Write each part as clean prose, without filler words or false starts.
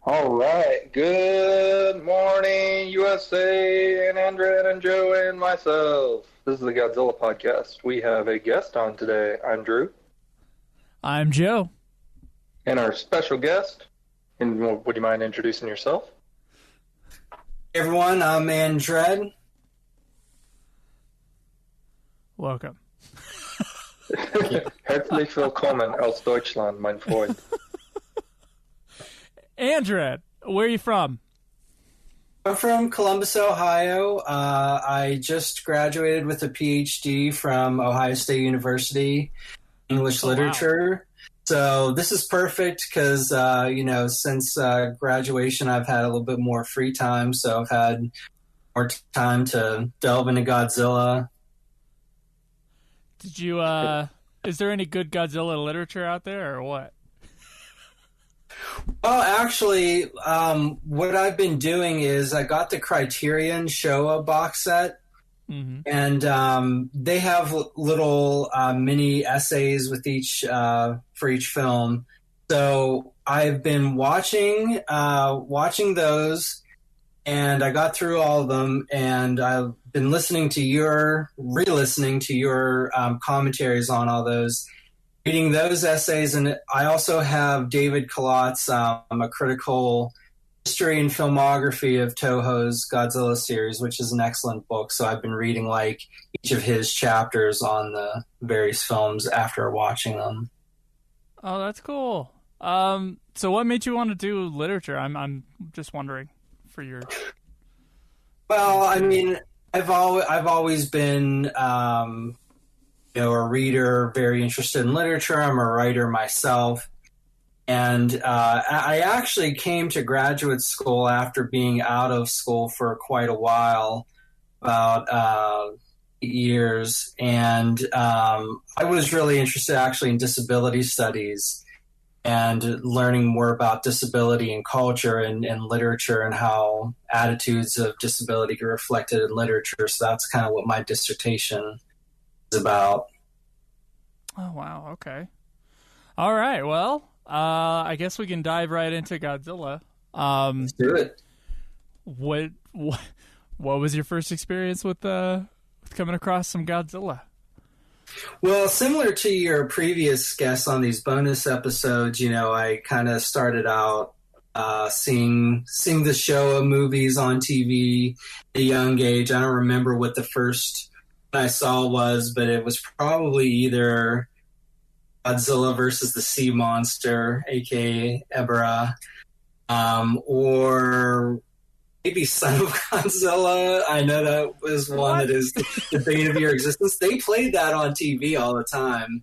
All right. Good morning, USA, and Andread and Joe and myself. This is the Godzilla podcast. We have a guest on today. I'm Drew. I'm Joe. And our special guest. And would you mind introducing yourself? Hey everyone, I'm Andread. Welcome. Herzlich willkommen aus Deutschland, mein Freund. Andread, where are you from? I'm from Columbus, Ohio. I just graduated with a PhD from Ohio State University, English literature. Wow. So this is perfect because, since graduation, I've had a little bit more free time. So I've had more time to delve into Godzilla. Did you, is there any good Godzilla literature out there or what? Well, actually, what I've been doing is I got the Criterion Showa box set, and they have little mini essays with each for each film. So I've been watching those, and I got through all of them, and I've been re-listening to your commentaries on all those. Reading those essays, and I also have David Collott's A Critical History and Filmography of Toho's Godzilla series, which is an excellent book. So I've been reading each of his chapters on the various films after watching them. Oh, that's cool. So what made you want to do literature? I'm just wondering for your. Well, I mean, I've always been. A reader, very interested in literature. I'm a writer myself. And I actually came to graduate school after being out of school for quite a while, about 8 years. And I was really interested actually in disability studies and learning more about disability and culture and literature and how attitudes of disability get reflected in literature. So that's kind of what my dissertation about. Oh wow, okay. All right, well, I guess we can dive right into Godzilla. Let's do it. What was your first experience with coming across some Godzilla? Well, similar to your previous guests on these bonus episodes, I kind of started out seeing the show of movies on TV at a young age. I don't remember what the first I saw was, but it was probably either Godzilla versus the Sea Monster, aka Ebra, or maybe Son of Godzilla. I know that was one that is the bane of your existence. They played that on TV all the time.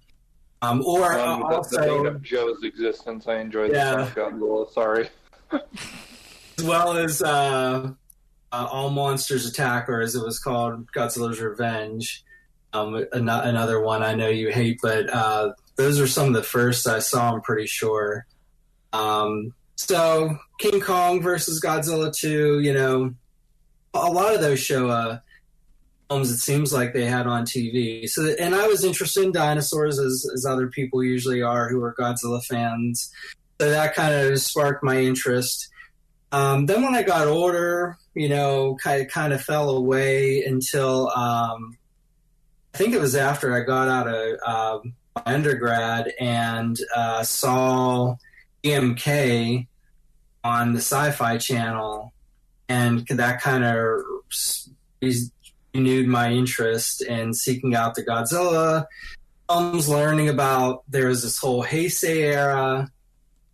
The bane of Joe's existence. I enjoyed the Son of Godzilla. Sorry. As well as All Monsters Attack, or as it was called, Godzilla's Revenge. Another one I know you hate, but those are some of the first I saw, I'm pretty sure. So King Kong versus Godzilla 2, a lot of those show films it seems like they had on TV. So, and I was interested in dinosaurs as other people usually are who are Godzilla fans. So that kind of sparked my interest. Then when I got older, kind of fell away until I think it was after I got out of my undergrad and saw EMK on the Sci-Fi Channel, and that kind of renewed my interest in seeking out the Godzilla films, learning about there was this whole Heisei era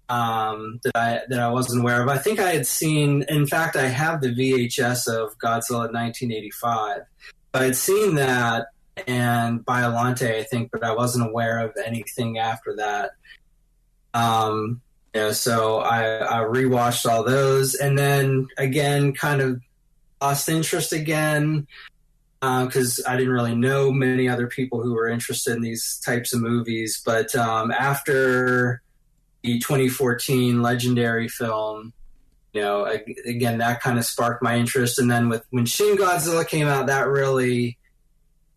that I wasn't aware of. I think I had seen, in fact, I have the VHS of Godzilla 1985. I had seen that and Biolante, I think, but I wasn't aware of anything after that. So I rewatched all those, and then again, kind of lost interest again because I didn't really know many other people who were interested in these types of movies. But after the 2014 Legendary film, again, that kind of sparked my interest. And then when Shin Godzilla came out, that really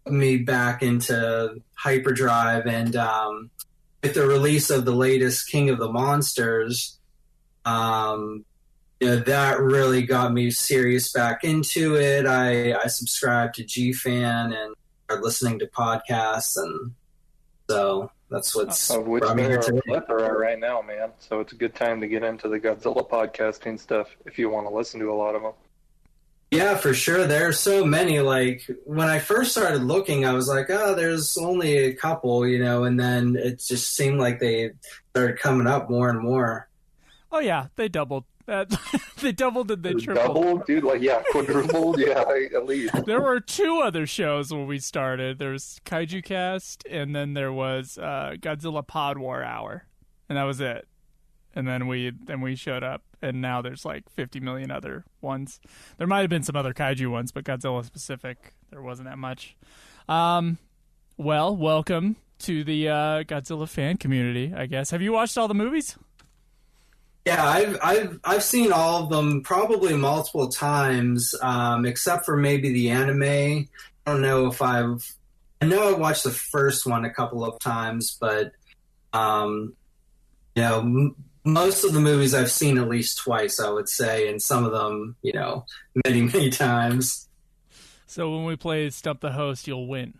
put me back into hyperdrive. And with the release of the latest King of the Monsters, that really got me serious back into it. I subscribed to GFan and started listening to podcasts, and so that's what's of which brought me there here are a today. plethora right now, man. So it's a good time to get into the Godzilla podcasting stuff if you want to listen to a lot of them. Yeah, for sure. There are so many. Like, when I first started looking, I was like, oh, there's only a couple, and then it just seemed like they started coming up more and more. Oh yeah, they doubled. They doubled and they tripled. Doubled, dude? Quadrupled? Yeah, at least. There were 2 other shows when we started. There's Kaiju Cast, and then there was Godzilla Pod War Hour, and that was it. And then we showed up, and now there's like 50 million other ones. There might have been some other kaiju ones, but Godzilla specific, there wasn't that much. Well, welcome to the Godzilla fan community, I guess. Have you watched all the movies? Yeah, I've seen all of them probably multiple times, except for maybe the anime. I don't know if I know I watched the first one a couple of times, but most of the movies I've seen at least twice, I would say, and some of them, many, many times. So when we play Stump the Host, you'll win.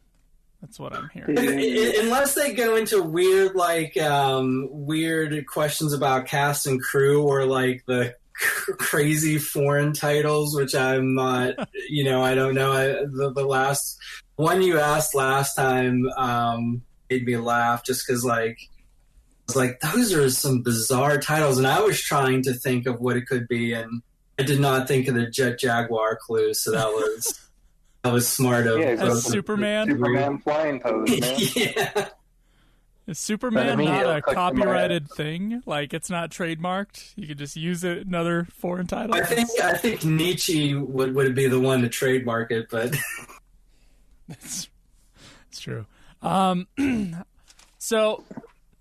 That's what I'm hearing. Unless they go into weird, weird questions about cast and crew, or like the crazy foreign titles, which I'm not, I don't know. The last one you asked last time made me laugh just because, those are some bizarre titles, and I was trying to think of what it could be, and I did not think of the Jet Jaguar clue, so that was smart of Superman. Superman flying pose, man. Yeah. Is Superman not a copyrighted thing? Like, it's not trademarked? You could just use it in other foreign titles? I think Nietzsche would be the one to trademark it, but it's true.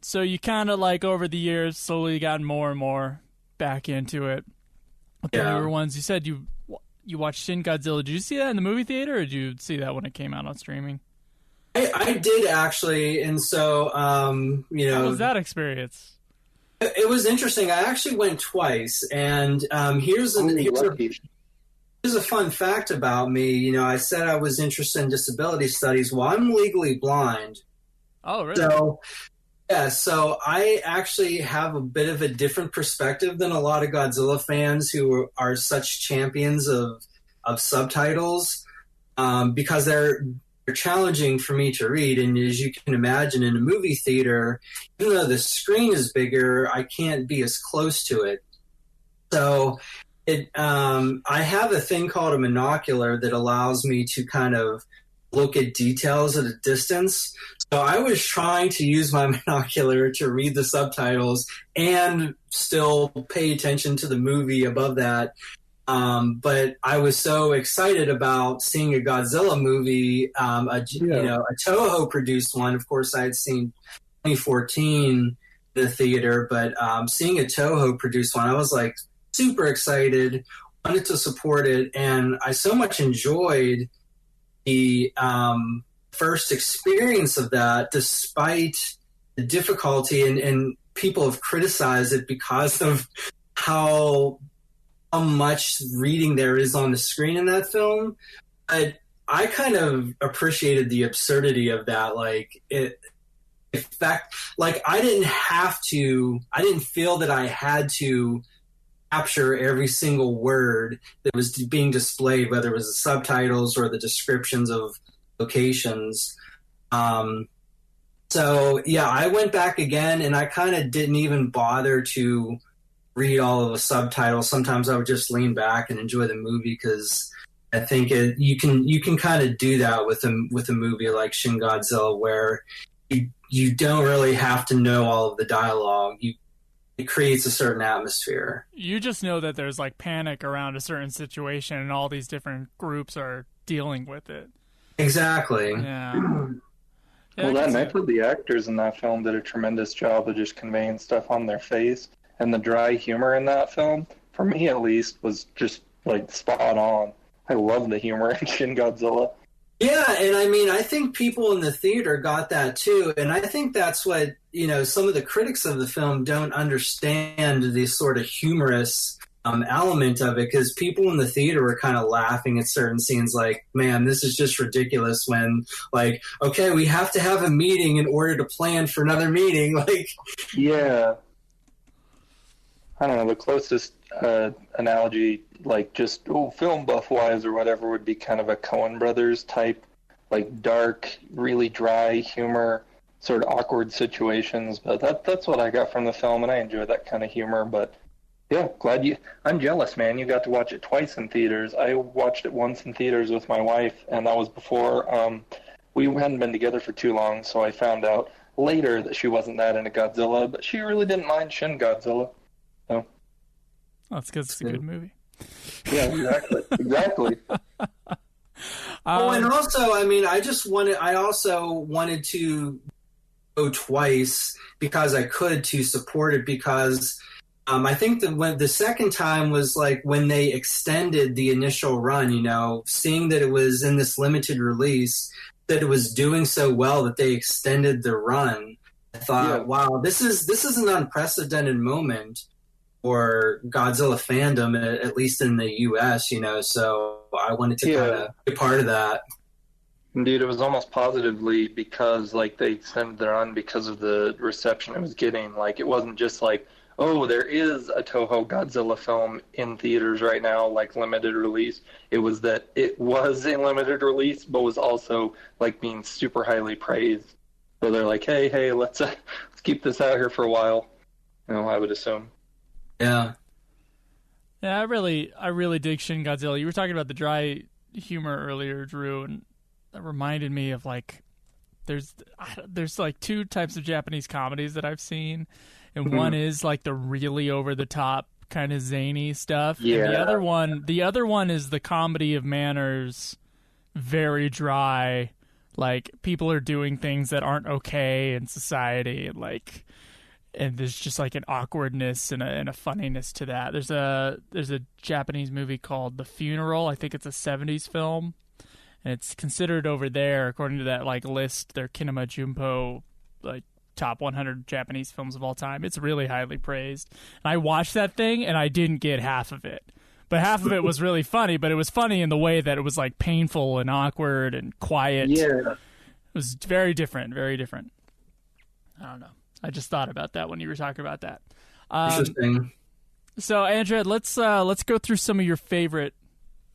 So you kind of over the years slowly gotten more and more back into it. With the newer ones, you said you watched Shin Godzilla. Did you see that in the movie theater, or did you see that when it came out on streaming? I did actually, and so how was that experience? It was interesting. I actually went twice, and here's a fun fact about me. I said I was interested in disability studies. Well, I'm legally blind. Oh, really? So I actually have a bit of a different perspective than a lot of Godzilla fans who are such champions of subtitles, because they're challenging for me to read. And as you can imagine, in a movie theater, even though the screen is bigger, I can't be as close to it. So I have a thing called a monocular that allows me to kind of look at details at a distance. So I was trying to use my monocular to read the subtitles and still pay attention to the movie above that. But I was so excited about seeing a Godzilla movie, a Toho produced one. Of course, I had seen 2014 in the theater, but seeing a Toho produced one, I was super excited, wanted to support it, and I so much enjoyed the first experience of that, despite the difficulty, and people have criticized it because of how much reading there is on the screen in that film. But I kind of appreciated the absurdity of that. I didn't feel that I had to capture every single word that was being displayed, whether it was the subtitles or the descriptions of locations. I went back again, and I kind of didn't even bother to read all of the subtitles. Sometimes I would just lean back and enjoy the movie, because I think you can kind of do that with a movie like Shin Godzilla, where you don't really have to know all of the dialogue. It creates a certain atmosphere. You just know that there's panic around a certain situation, and all these different groups are dealing with it. Exactly. Yeah. Well, the actors in that film did a tremendous job of just conveying stuff on their face, and the dry humor in that film, for me at least, was just spot on. I love the humor in Shin Godzilla. Yeah, and I think people in the theater got that too, and I think that's what some of the critics of the film don't understand, the sort of humorous element of it, because people in the theater were kind of laughing at certain scenes like, man, this is just ridiculous, when like, okay, we have to have a meeting in order to plan for another meeting. Like, yeah, I don't know, the closest analogy, like just film buff wise or whatever, would be kind of a Coen Brothers type, like dark, really dry humor, sort of awkward situations. But that's what I got from the film, and I enjoy that kind of humor. But yeah, I'm jealous, man. You got to watch it twice in theaters. I watched it once in theaters with my wife, and that was before we hadn't been together for too long, so I found out later that she wasn't that into Godzilla, but she really didn't mind Shin Godzilla. So. That's because it's a good movie. Yeah, exactly. Exactly. And also, I mean, I also wanted to go twice because I could, to support it, because I think that when the second time was like when they extended the initial run, you know, seeing that it was in this limited release, that it was doing so well that they extended the run. I thought, wow, this is an unprecedented moment for Godzilla fandom, at least in the US, you know, so I wanted to kind of be part of that. Indeed, it was almost positively because, like, they extended their run because of the reception it was getting. Like, it wasn't just like, oh, there is a Toho Godzilla film in theaters right now, like limited release. It was that it was a limited release, but was also like being super highly praised. So they're like, hey, let's keep this out here for a while. You know, I would assume. Yeah. Yeah, I really dig Shin Godzilla. You were talking about the dry humor earlier, Drew, and that reminded me of like there's like two types of Japanese comedies that I've seen. And one is like the really over the top kind of zany stuff. Yeah. And the other one is the comedy of manners, very dry. Like people are doing things that aren't okay in society, and there's just like an awkwardness and a funniness to that. There's a Japanese movie called The Funeral. I think it's a 70s film, and it's considered over there, according to that like list, their Kinema Junpo like top 100 Japanese films of all time. It's really highly praised. And I watched that thing and I didn't get half of it. But half of it was really funny, but it was funny in the way that it was like painful and awkward and quiet. Yeah. It was very different, very different. I don't know. I just thought about that when you were talking about that. Interesting. So, Andread, let's go through some of your favorite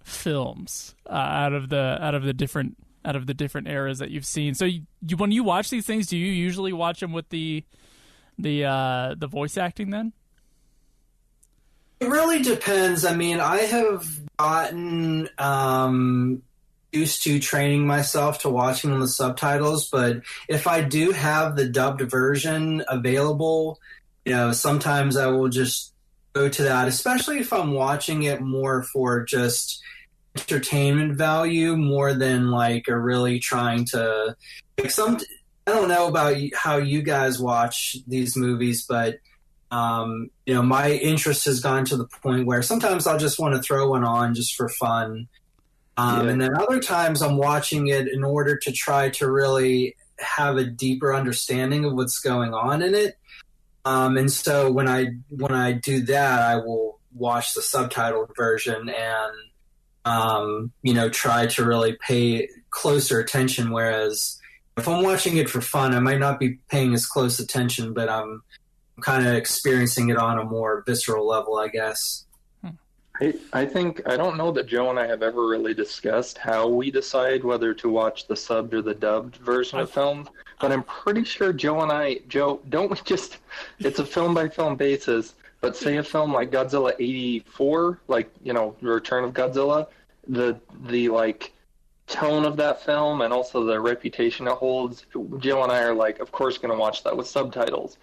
films out of the different eras that you've seen. So, when you watch these things, do you usually watch them with the voice acting then? It really depends. I mean, I have gotten used to training myself to watching on the subtitles, but if I do have the dubbed version available, you know, sometimes I will just go to that, especially if I'm watching it more for just entertainment value more than like a really trying to like I don't know about how you guys watch these movies, but you know, my interest has gone to the point where sometimes I'll just want to throw one on just for fun. And then other times I'm watching it in order to try to really have a deeper understanding of what's going on in it. And so when I do that, I will watch the subtitled version and, you know, try to really pay closer attention. Whereas if I'm watching it for fun, I might not be paying as close attention, but I'm kind of experiencing it on a more visceral level, I guess. I think, I don't know that Joe and I have ever really discussed how we decide whether to watch the subbed or the dubbed version of films, but I'm pretty sure Joe, don't we just, it's a film by film basis, but say a film like Godzilla 84, like, you know, Return of Godzilla, the like tone of that film and also the reputation it holds, Joe and I are like, of course going to watch that with subtitles.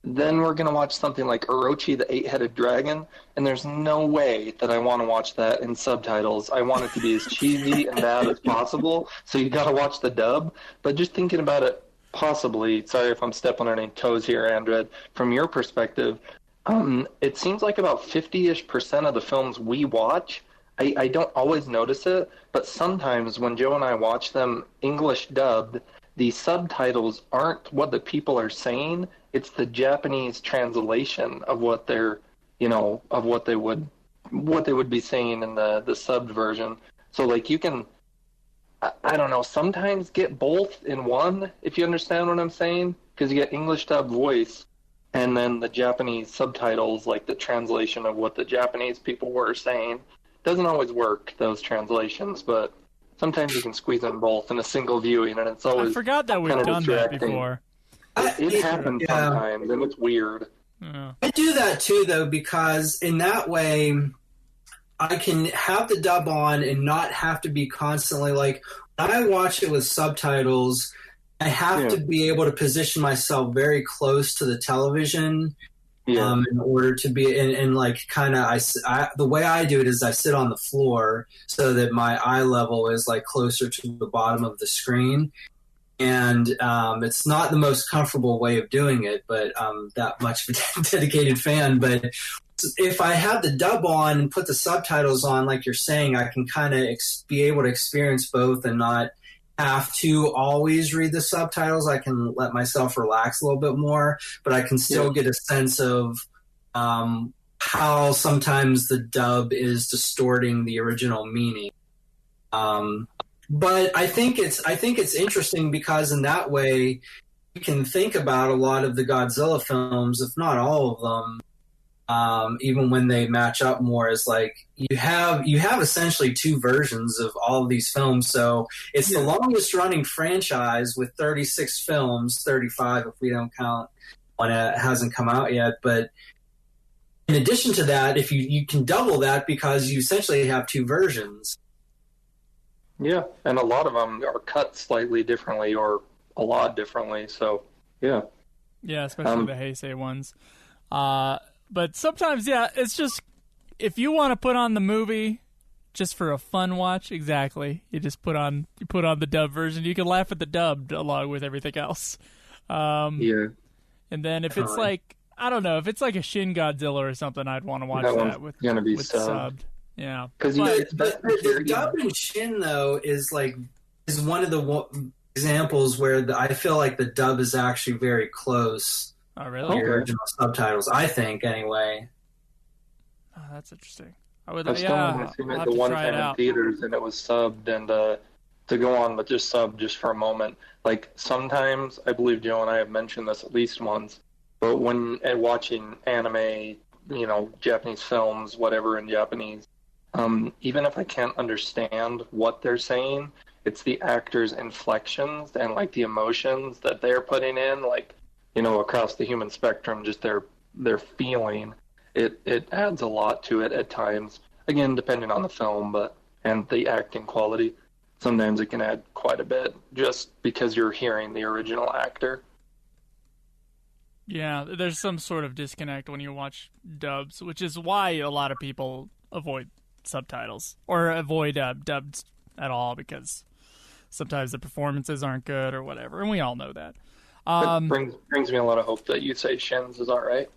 Then we're going to watch something like Orochi the Eight-Headed Dragon, and there's no way that I want to watch that in subtitles. I want it to be as cheesy and bad as possible, so you got to watch the dub. But just thinking about it, possibly, sorry if I'm stepping on any toes here, Andread, from your perspective, it seems like about 50-ish% of the films we watch, I don't always notice it, but sometimes when Joe and I watch them English dubbed, the subtitles aren't what the people are saying. It's the Japanese translation of what they're, you know, of what they would what they would be saying in the subbed version. So like you can, I don't know, sometimes get both in one, if you understand what I'm saying, because you get English dub voice and then the Japanese subtitles, like the translation of what the Japanese people were saying. Doesn't always work, those translations, but sometimes you can squeeze in both in a single viewing, and it's always I forgot that we've done that before. It happens sometimes, and it's weird. Yeah. I do that too, though, because in that way, I can have the dub on and not have to be constantly like, when I watch it with subtitles, I have to be able to position myself very close to the television in order to be, and like kind of, the way I do it is I sit on the floor so that my eye level is like closer to the bottom of the screen. And it's not the most comfortable way of doing it, but I'm that much of a dedicated fan. But if I have the dub on and put the subtitles on, like you're saying, I can kind of be able to experience both and not have to always read the subtitles. I can let myself relax a little bit more, but I can still get a sense of how sometimes the dub is distorting the original meaning. But I think it's interesting because in that way you can think about a lot of the Godzilla films, if not all of them, even when they match up more, as like you have essentially two versions of all of these films. So it's the longest running franchise with 36 films, 35 if we don't count one that hasn't come out yet. But in addition to that, if you can double that because you essentially have two versions. Yeah, and a lot of them are cut slightly differently or a lot differently. So yeah, especially the Heisei ones. But sometimes, it's just if you want to put on the movie just for a fun watch, exactly. You just put on the dub version. You can laugh at the dub along with everything else. And then if it's like, I don't know, if it's like a Shin Godzilla or something, I'd want to watch that with subbed. Yeah, because the dub in Shin though is one of the examples where I feel like the dub is actually very close. Oh, really? The original subtitles, I think, anyway. Oh, that's interesting. I would. I've seen it the one time in theaters, and it was subbed. And to go on with just sub just for a moment, like sometimes I believe Joe and I have mentioned this at least once, but when watching anime, Japanese films, whatever in Japanese, even if I can't understand what they're saying, it's the actors' inflections and like the emotions that they're putting in, like. Across the human spectrum, just their feeling, it adds a lot to it at times. Again, depending on the film, and the acting quality, sometimes it can add quite a bit just because you're hearing the original actor. Yeah, there's some sort of disconnect when you watch dubs, which is why a lot of people avoid subtitles or avoid dubs at all, because sometimes the performances aren't good or whatever, and we all know that. It brings me a lot of hope that you say Shins is all right.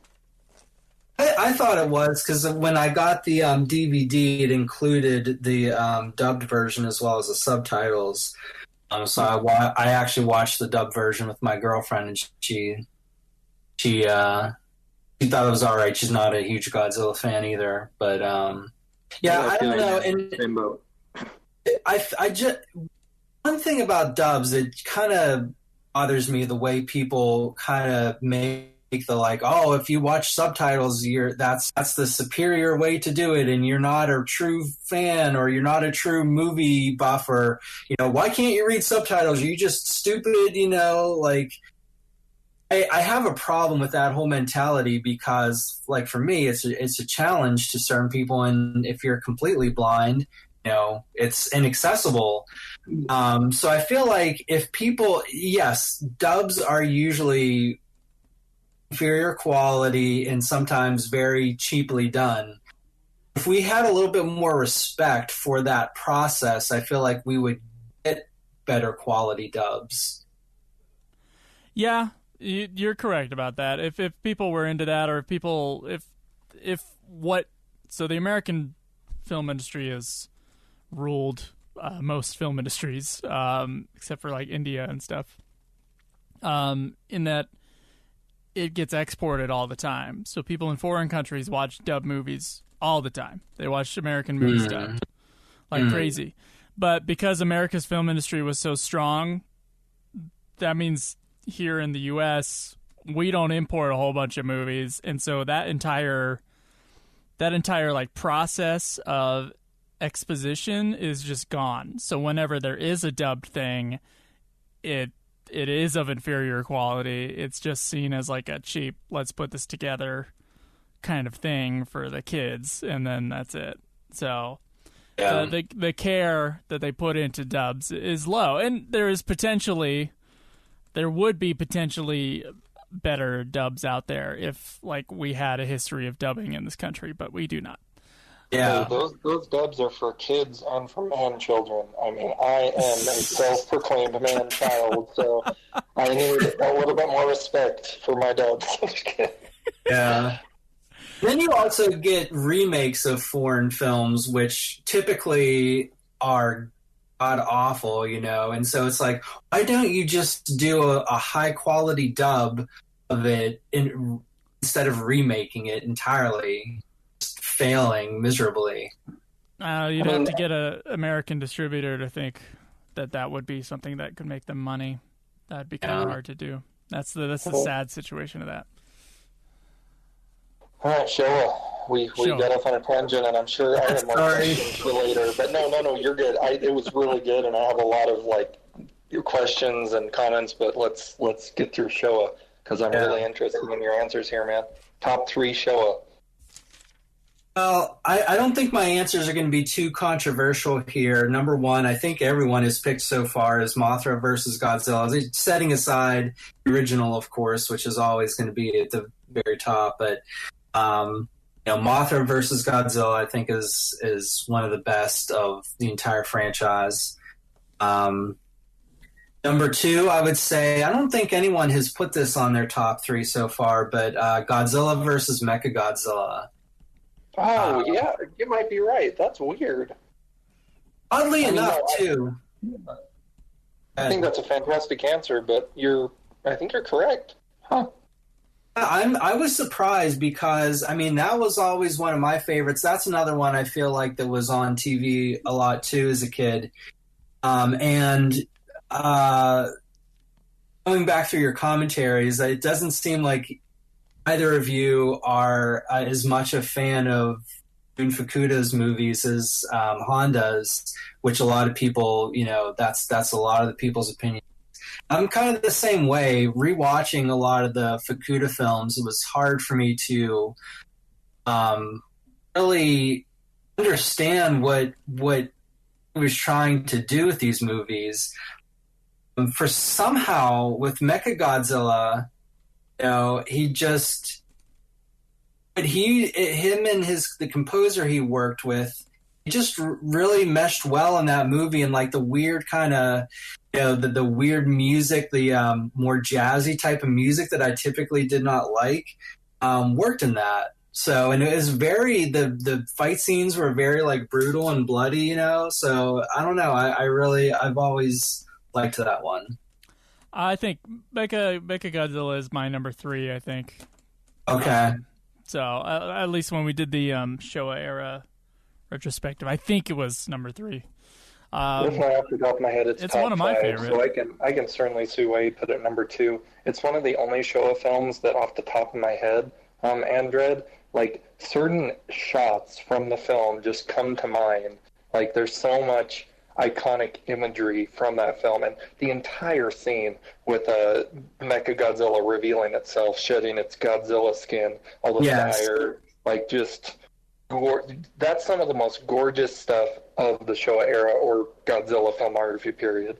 I thought it was, because when I got the DVD, it included the dubbed version as well as the subtitles. So I actually watched the dubbed version with my girlfriend, and she thought it was all right. She's not a huge Godzilla fan either, but I don't know. And same boat. I just, one thing about dubs, it kind of bothers me the way people kind of make the if you watch subtitles, that's the superior way to do it, and you're not a true fan or you're not a true movie buff, or why can't you read subtitles? Are you just stupid? I have a problem with that whole mentality because, for me, it's a challenge to certain people, and if you're completely blind, it's inaccessible. So I feel like if people, yes, dubs are usually inferior quality and sometimes very cheaply done. If we had a little bit more respect for that process, I feel like we would get better quality dubs. Yeah, you're correct about that. If people were into that, or so the American film industry is ruled most film industries, except for like India and stuff, in that it gets exported all the time. So people in foreign countries watch dub movies all the time. They watched American movies dubbed like crazy. But because America's film industry was so strong, that means here in the U.S., we don't import a whole bunch of movies. And so that entire like process of exposition is just gone. So whenever there is a dubbed thing, it is of inferior quality. It's just seen as like a cheap, let's put this together kind of thing for the kids, and then that's it. So the care that they put into dubs is low, and there would be potentially better dubs out there if like we had a history of dubbing in this country, but we do not. Yeah, those dubs are for kids and for man children. I mean, I am a self-proclaimed man child, so I need a little bit more respect for my dubs. Yeah. Then you also get remakes of foreign films, which typically are god-awful, you know? And so it's like, why don't you just do a high-quality dub of it instead of remaking it entirely? Failing miserably. You'd have to get an American distributor to think that would be something that could make them money. That'd be kind of hard to do. That's the sad situation of that. All right, Showa, we got off on a tangent, and I'm sure I have more questions for later. But no, you're good. It was really good, and I have a lot of like your questions and comments. But let's get through Showa because I'm really interested in your answers here, man. Top 3 Showa. Well, I don't think my answers are going to be too controversial here. Number one, I think everyone has picked so far is Mothra versus Godzilla. Setting aside the original, of course, which is always going to be at the very top. But, Mothra versus Godzilla, I think, is one of the best of the entire franchise. Number 2, I would say, I don't think anyone has put this on their top 3 so far, but Godzilla versus Mechagodzilla. Oh, yeah, you might be right. That's weird. Oddly enough, too. I think that's a fantastic answer, but I think you're correct. Huh. I was surprised because, I mean, that was always one of my favorites. That's another one I feel like that was on TV a lot, too, as a kid. And going back through your commentaries, it doesn't seem like either of you are as much a fan of Jun Fukuda's movies as Honda's, which a lot of people, that's a lot of the people's opinion. I'm kind of the same way. Rewatching a lot of the Fukuda films, it was hard for me to really understand what he was trying to do with these movies. For somehow, with Mechagodzilla, he just, but him and the composer he worked with, he just really meshed well in that movie, and like the weird kind of, the weird music, the more jazzy type of music that I typically did not like, worked in that. So, and it was the fight scenes were very like brutal and bloody, so I don't know. I've always liked that one. I think Mechagodzilla is my number 3, I think. Okay. So at least when we did the Showa era retrospective, I think it was number 3. Off the top of my head, it's top one of my 5, favorites. So I can certainly see why you put it number 2. It's one of the only Showa films that, off the top of my head, Andread, like certain shots from the film just come to mind. Like there's so much iconic imagery from that film, and the entire scene with Mechagodzilla revealing itself, shedding its Godzilla skin, all the fire, like just that's some of the most gorgeous stuff of the Showa era or Godzilla filmography period.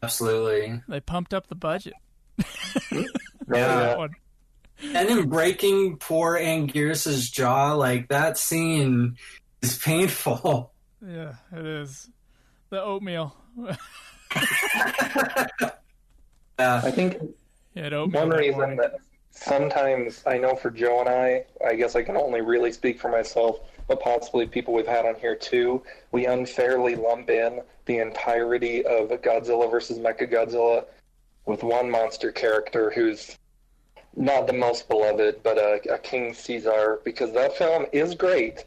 Absolutely. They pumped up the budget. Yeah. And then breaking poor Anguirus' jaw, like that scene is painful. Yeah, it is. The oatmeal. I think one reason that sometimes, I know for Joe and I guess I can only really speak for myself, but possibly people we've had on here too, we unfairly lump in the entirety of Godzilla versus Mechagodzilla with one monster character who's not the most beloved, but a King Caesar, because that film is great.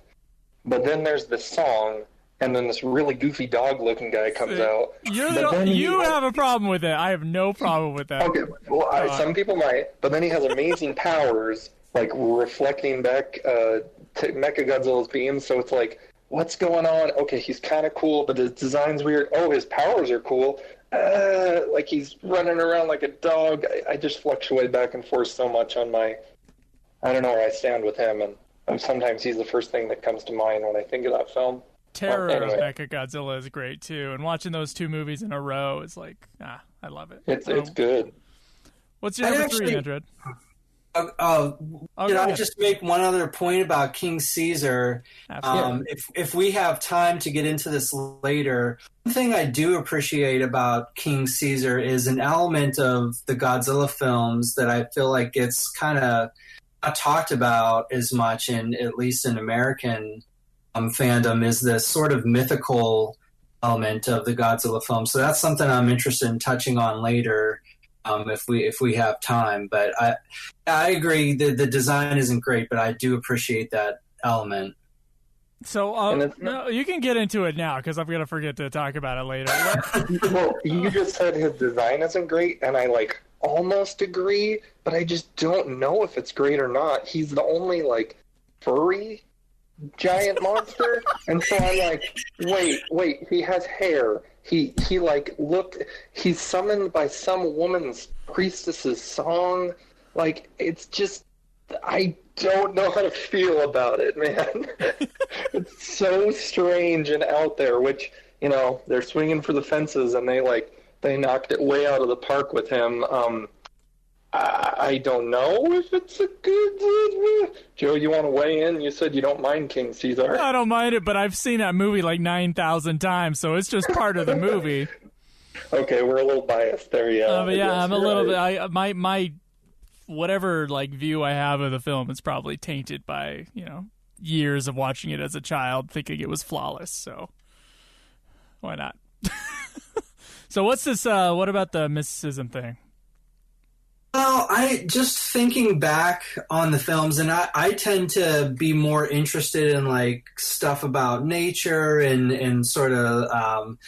But then there's this song, and then this really goofy dog-looking guy comes out. You have a problem with it. I have no problem with that. Okay, well, some people might, but then he has amazing powers, like reflecting back to Mechagodzilla's beams, so it's like, what's going on? Okay, he's kind of cool, but his design's weird. Oh, his powers are cool. Like he's running around like a dog. I just fluctuate back and forth so much on I don't know where I stand with him, and sometimes he's the first thing that comes to mind when I think of that film. Terror of Mechagodzilla is great too, and watching those two movies in a row is like, I love it. It's good. What's your number 3, Andread? Can I just make one other point about King Caesar? If we have time to get into this later, one thing I do appreciate about King Caesar is an element of the Godzilla films that I feel like gets kind of not talked about as much, at least in American fandom, is this sort of mythical element of the Godzilla film. So that's something I'm interested in touching on later. If we have time, but I agree that the design isn't great, but I do appreciate that element. So no, you can get into it now because I'm gonna forget to talk about it later. Well, you just said his design isn't great, and I almost agree, but I just don't know if it's great or not. He's the only furry giant monster, and so I'm like, wait, he has hair. He's summoned by some woman's priestess's song. It's just, I don't know how to feel about it, man. It's so strange and out there, which, they're swinging for the fences, and they knocked it way out of the park with him. I don't know if it's a good... Joe, you want to weigh in? You said you don't mind King Caesar. I don't mind it, but I've seen that movie 9,000 times, so it's just part of the movie. Okay, we're a little biased there, yeah. But yeah, I'm a little bit... My whatever view I have of the film is probably tainted by, years of watching it as a child, thinking it was flawless, so why not? So what's this... what about the mysticism thing? Well, I just thinking back on the films, and I tend to be more interested in stuff about nature and sort of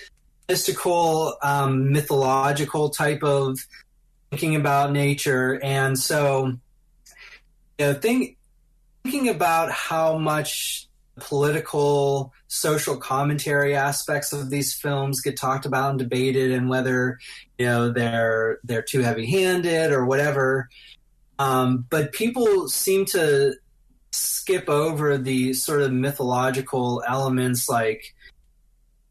mystical, mythological type of thinking about nature. And so, thinking about how much political, social commentary aspects of these films get talked about and debated, and whether they're too heavy-handed or whatever. But people seem to skip over the sort of mythological elements, like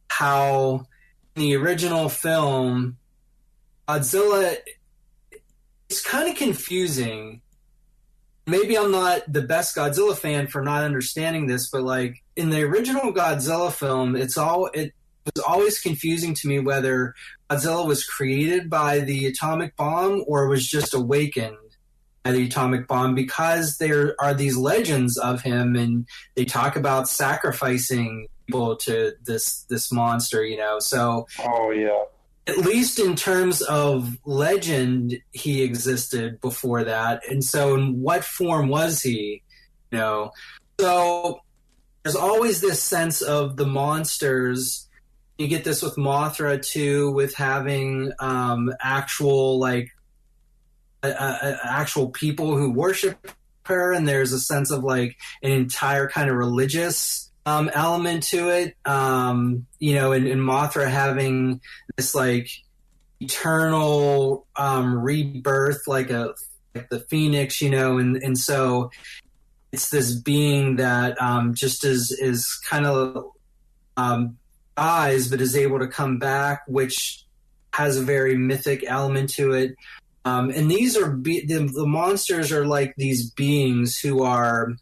how in the original film, Godzilla, it's kind of confusing. Maybe I'm not the best Godzilla fan for not understanding this, but in the original Godzilla film, it was always confusing to me whether Godzilla was created by the atomic bomb or was just awakened by the atomic bomb, because there are these legends of him, and they talk about sacrificing people to this monster, So, oh yeah. At least in terms of legend, he existed before that. And so in what form was he? So there's always this sense of the monsters. You get this with Mothra too, with having actual actual people who worship her, and there's a sense of an entire kind of religious element to it, and Mothra having this eternal rebirth, like the phoenix, and so it's this being that just is kind of dies, but is able to come back, which has a very mythic element to it. And these are the monsters are like these beings who are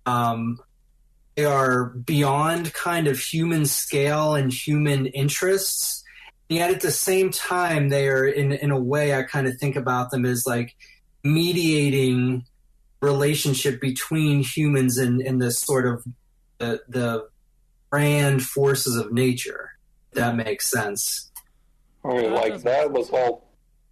they are beyond kind of human scale and human interests. Yet at the same time, they are, in a way, I kind of think about them as mediating relationship between humans and this sort of the grand forces of nature. If that makes sense. I mean, that was all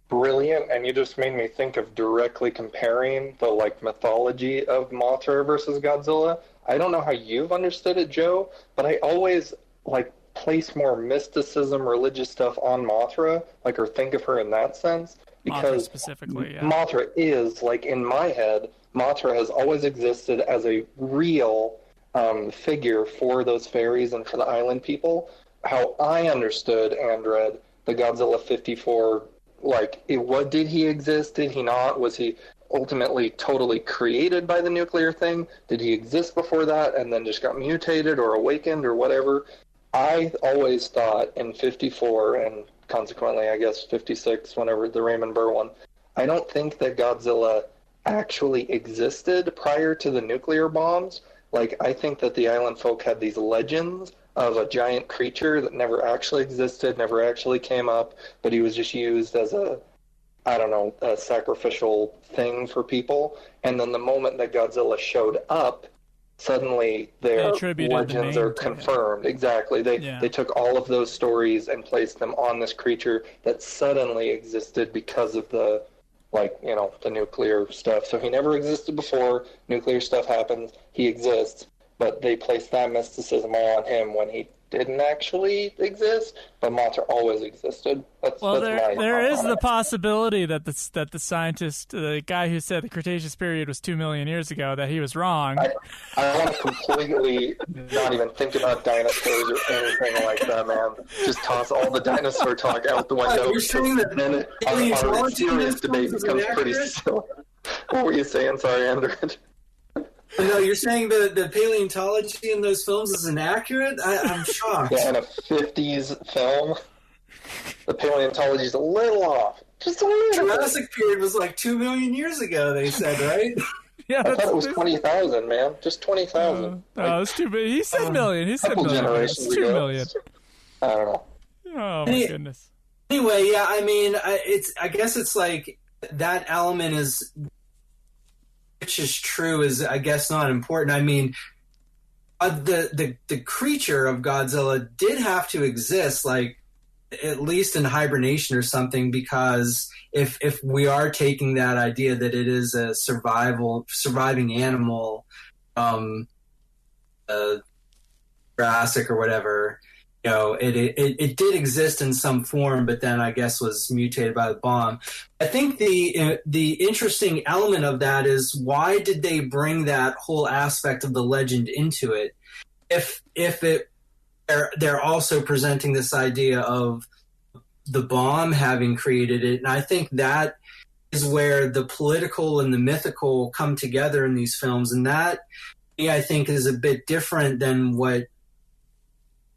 brilliant, and you just made me think of directly comparing the like mythology of Mothra versus Godzilla. I don't know how you've understood it, Joe, but I always like place more mysticism, religious stuff on Mothra, like, or think of her in that sense, Mothra because specifically, yeah. Mothra is, like, in my head, Mothra has always existed as a real figure for those fairies and for the island people. How I understood Andread, the Godzilla 54, like, what did he exist? Did he not? Was he ultimately totally created by the nuclear thing? Did he exist before that and then just got mutated or awakened or whatever? I always thought in 54, and consequently, I guess, 56, whenever the Raymond Burr one, I don't think that Godzilla actually existed prior to the nuclear bombs. Like, I think that the island folk had these legends of a giant creature that never actually existed, never actually came up, but he was just used as a, I don't know, a sacrificial thing for people. And then the moment that Godzilla showed up, suddenly their legends are confirmed. Exactly. They took all of those stories and placed them on this creature that suddenly existed because of the, like, you know, the nuclear stuff. So he never existed before. Nuclear stuff happens. He exists. But they placed that mysticism all on him when he didn't actually exist, but Mothra always existed. That's there is the possibility that the scientist, the guy who said the Cretaceous period was 2 million years ago, that he was wrong. I want to completely not even think about dinosaurs or anything like that, man. Just toss all the dinosaur talk out the window. You're saying that then our serious debate becomes pretty silly. What were you saying? Sorry, Andread. No, you're saying the paleontology in those films is inaccurate? I'm shocked. Yeah, in a 50s film, the paleontology is a little off. Just a little. Jurassic period was like 2 million years ago, they said, right? Yeah, I thought it was 20,000, man. Just 20,000. No, it's too big. He said million. He said million. Generations it's 2 million. I don't know. Oh, my goodness. Anyway, yeah, I mean, I guess it's like that element is... which is true is, I guess, not important. I mean, the creature of Godzilla did have to exist, like, at least in hibernation or something, because if we are taking that idea that it is a surviving animal, Jurassic or whatever, you know, it did exist in some form, but then I guess was mutated by the bomb. I think the interesting element of that is, why did they bring that whole aspect of the legend into it? If they're also presenting this idea of the bomb having created it, and I think that is where the political and the mythical come together in these films, and that, I think, is a bit different than what.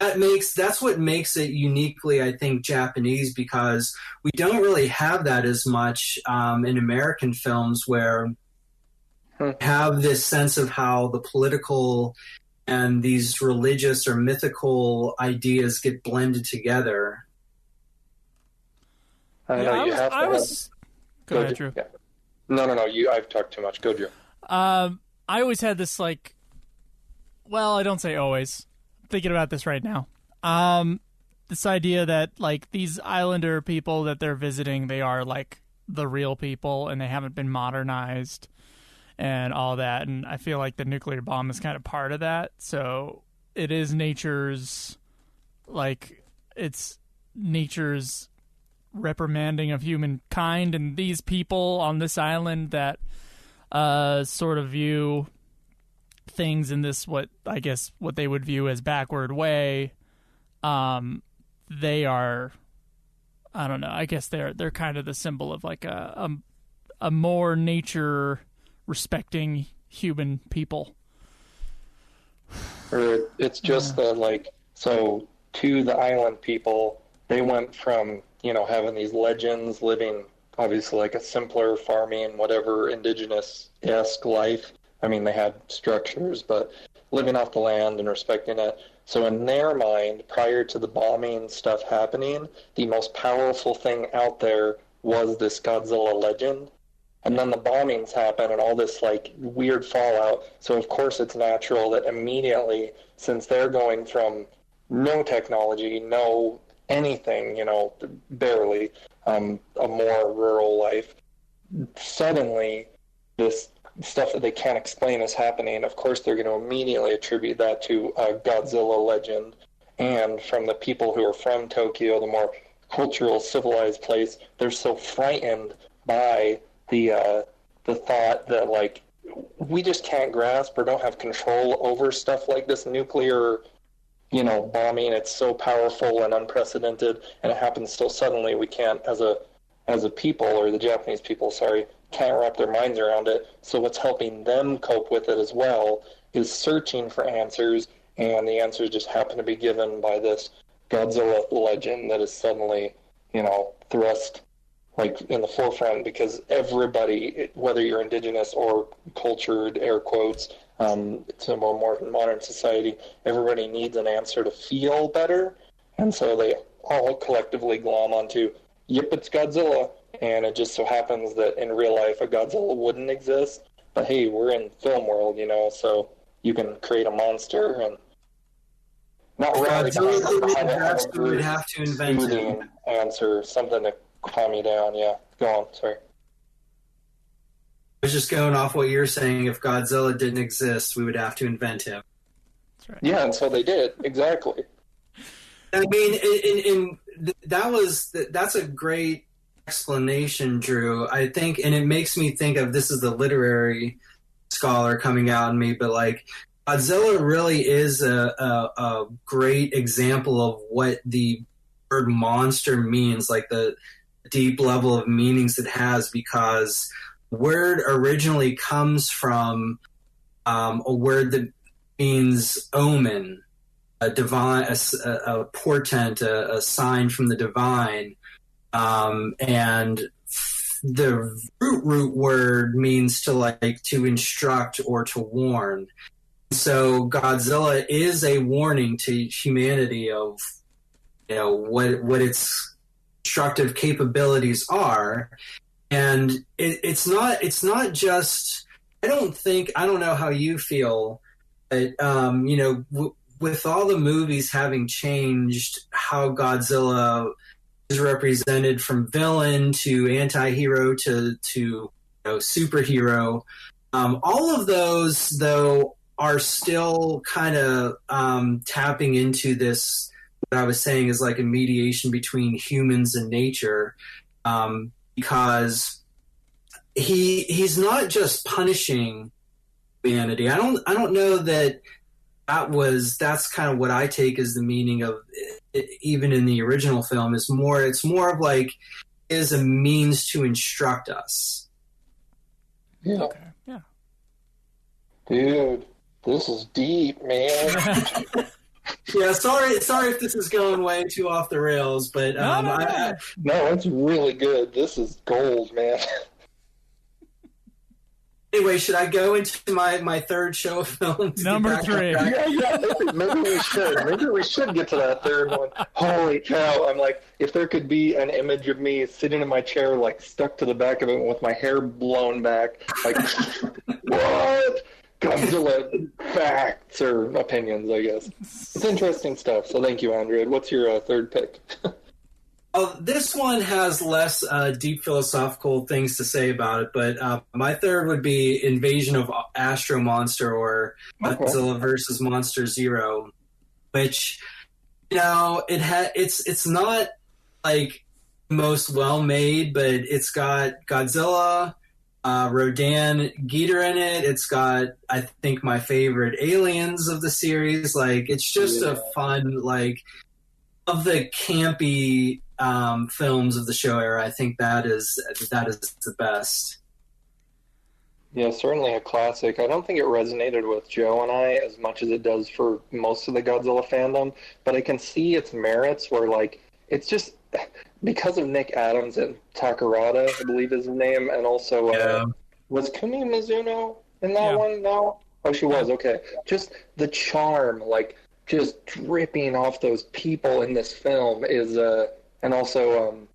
That's what makes it uniquely, I think, Japanese, because we don't really have that as much in American films, where we have this sense of how the political and these religious or mythical ideas get blended together. Go ahead, Drew. Yeah. No. I've talked too much. Go, Drew. I always had this, like, well, I don't say always. Thinking about this right now. This idea that, like, these islander people that they're visiting, they are, like, the real people and they haven't been modernized and all that. And I feel like the nuclear bomb is kind of part of that. So it is nature's, like, it's nature's reprimanding of humankind, and these people on this island that sort of view things in this, what they would view as backward way, they are, I don't know, I guess they're kind of the symbol of, like, a more nature respecting human people. Or it's just that, like, so to the island people, they went from, you know, having these legends, living obviously like a simpler farming, whatever, indigenous-esque life. I mean, they had structures, but living off the land and respecting it. So in their mind, prior to the bombing stuff happening, the most powerful thing out there was this Godzilla legend. And then the bombings happen and all this, like, weird fallout. So of course it's natural that immediately, since they're going from no technology, no anything, barely, a more rural life. Suddenly, this stuff that they can't explain is happening. Of course, they're going to immediately attribute that to a Godzilla legend. And from the people who are from Tokyo, the more cultural, civilized place, they're so frightened by the thought that, like, we just can't grasp or don't have control over stuff like this nuclear, bombing. It's so powerful and unprecedented, and it happens so suddenly. We can't, as a people, or the Japanese people, sorry, can't wrap their minds around it. So what's helping them cope with it as well is searching for answers, and the answers just happen to be given by this Godzilla legend that is suddenly, thrust like in the forefront, because everybody, whether you're indigenous or cultured, air quotes, to a more modern society, everybody needs an answer to feel better, and so they all collectively glom onto, yep, it's Godzilla. And it just so happens that in real life a Godzilla wouldn't exist, but hey, we're in film world, so you can create a monster and not really would have to invent an answer, something to calm you down. Yeah, go on. Sorry. I was just going off what you're saying. If Godzilla didn't exist, we would have to invent him. That's right. Yeah, and so they did, exactly. I mean, that's a great explanation, Drew. I think, and it makes me think of, this is the literary scholar coming out in me, but like, Godzilla really is a great example of what the word monster means, like the deep level of meanings it has, because the word originally comes from a word that means omen, a divine, a portent, a sign from the divine. And the root word means to instruct or to warn. So Godzilla is a warning to humanity of, what its destructive capabilities are. And it's not just, I don't know how you feel, but, with all the movies having changed how Godzilla is represented from villain to anti-hero to superhero. All of those, though, are still kind of tapping into this, what I was saying is like a mediation between humans and nature, because he's not just punishing humanity. I don't know that that's kind of what I take as the meaning of it, even in the original film. It's more of like, is a means to instruct us. Yeah. Okay. Yeah. Dude, this is deep, man. Yeah, sorry if this is going way too off the rails, but no, it's really good. This is gold, man. Anyway, should I go into my third show of film? Number 3. Yeah. Maybe we should. Maybe we should get to that third one. Holy cow. I'm like, if there could be an image of me sitting in my chair, like, stuck to the back of it with my hair blown back, like, what? Godzilla facts or opinions, I guess. It's interesting stuff. So thank you, Andread. What's your third pick? This one has less deep philosophical things to say about it, but my third would be Invasion of Astro Monster, or Godzilla versus Monster Zero, which, it's not like most well made, but it's got Godzilla, Rodan, Geeter in it. It's got, I think, my favorite aliens of the series. Like, it's just a fun, like, of the campy films of the show era, I think that is the best. Yeah, certainly a classic. I don't think it resonated with Joe and I as much as it does for most of the Godzilla fandom, but I can see its merits where, like, it's just because of Nick Adams and Takarada, I believe is his name, and also was Kumi Mizuno in that one now? Oh, she was, okay. Just the charm, like, just dripping off those people in this film is, and also,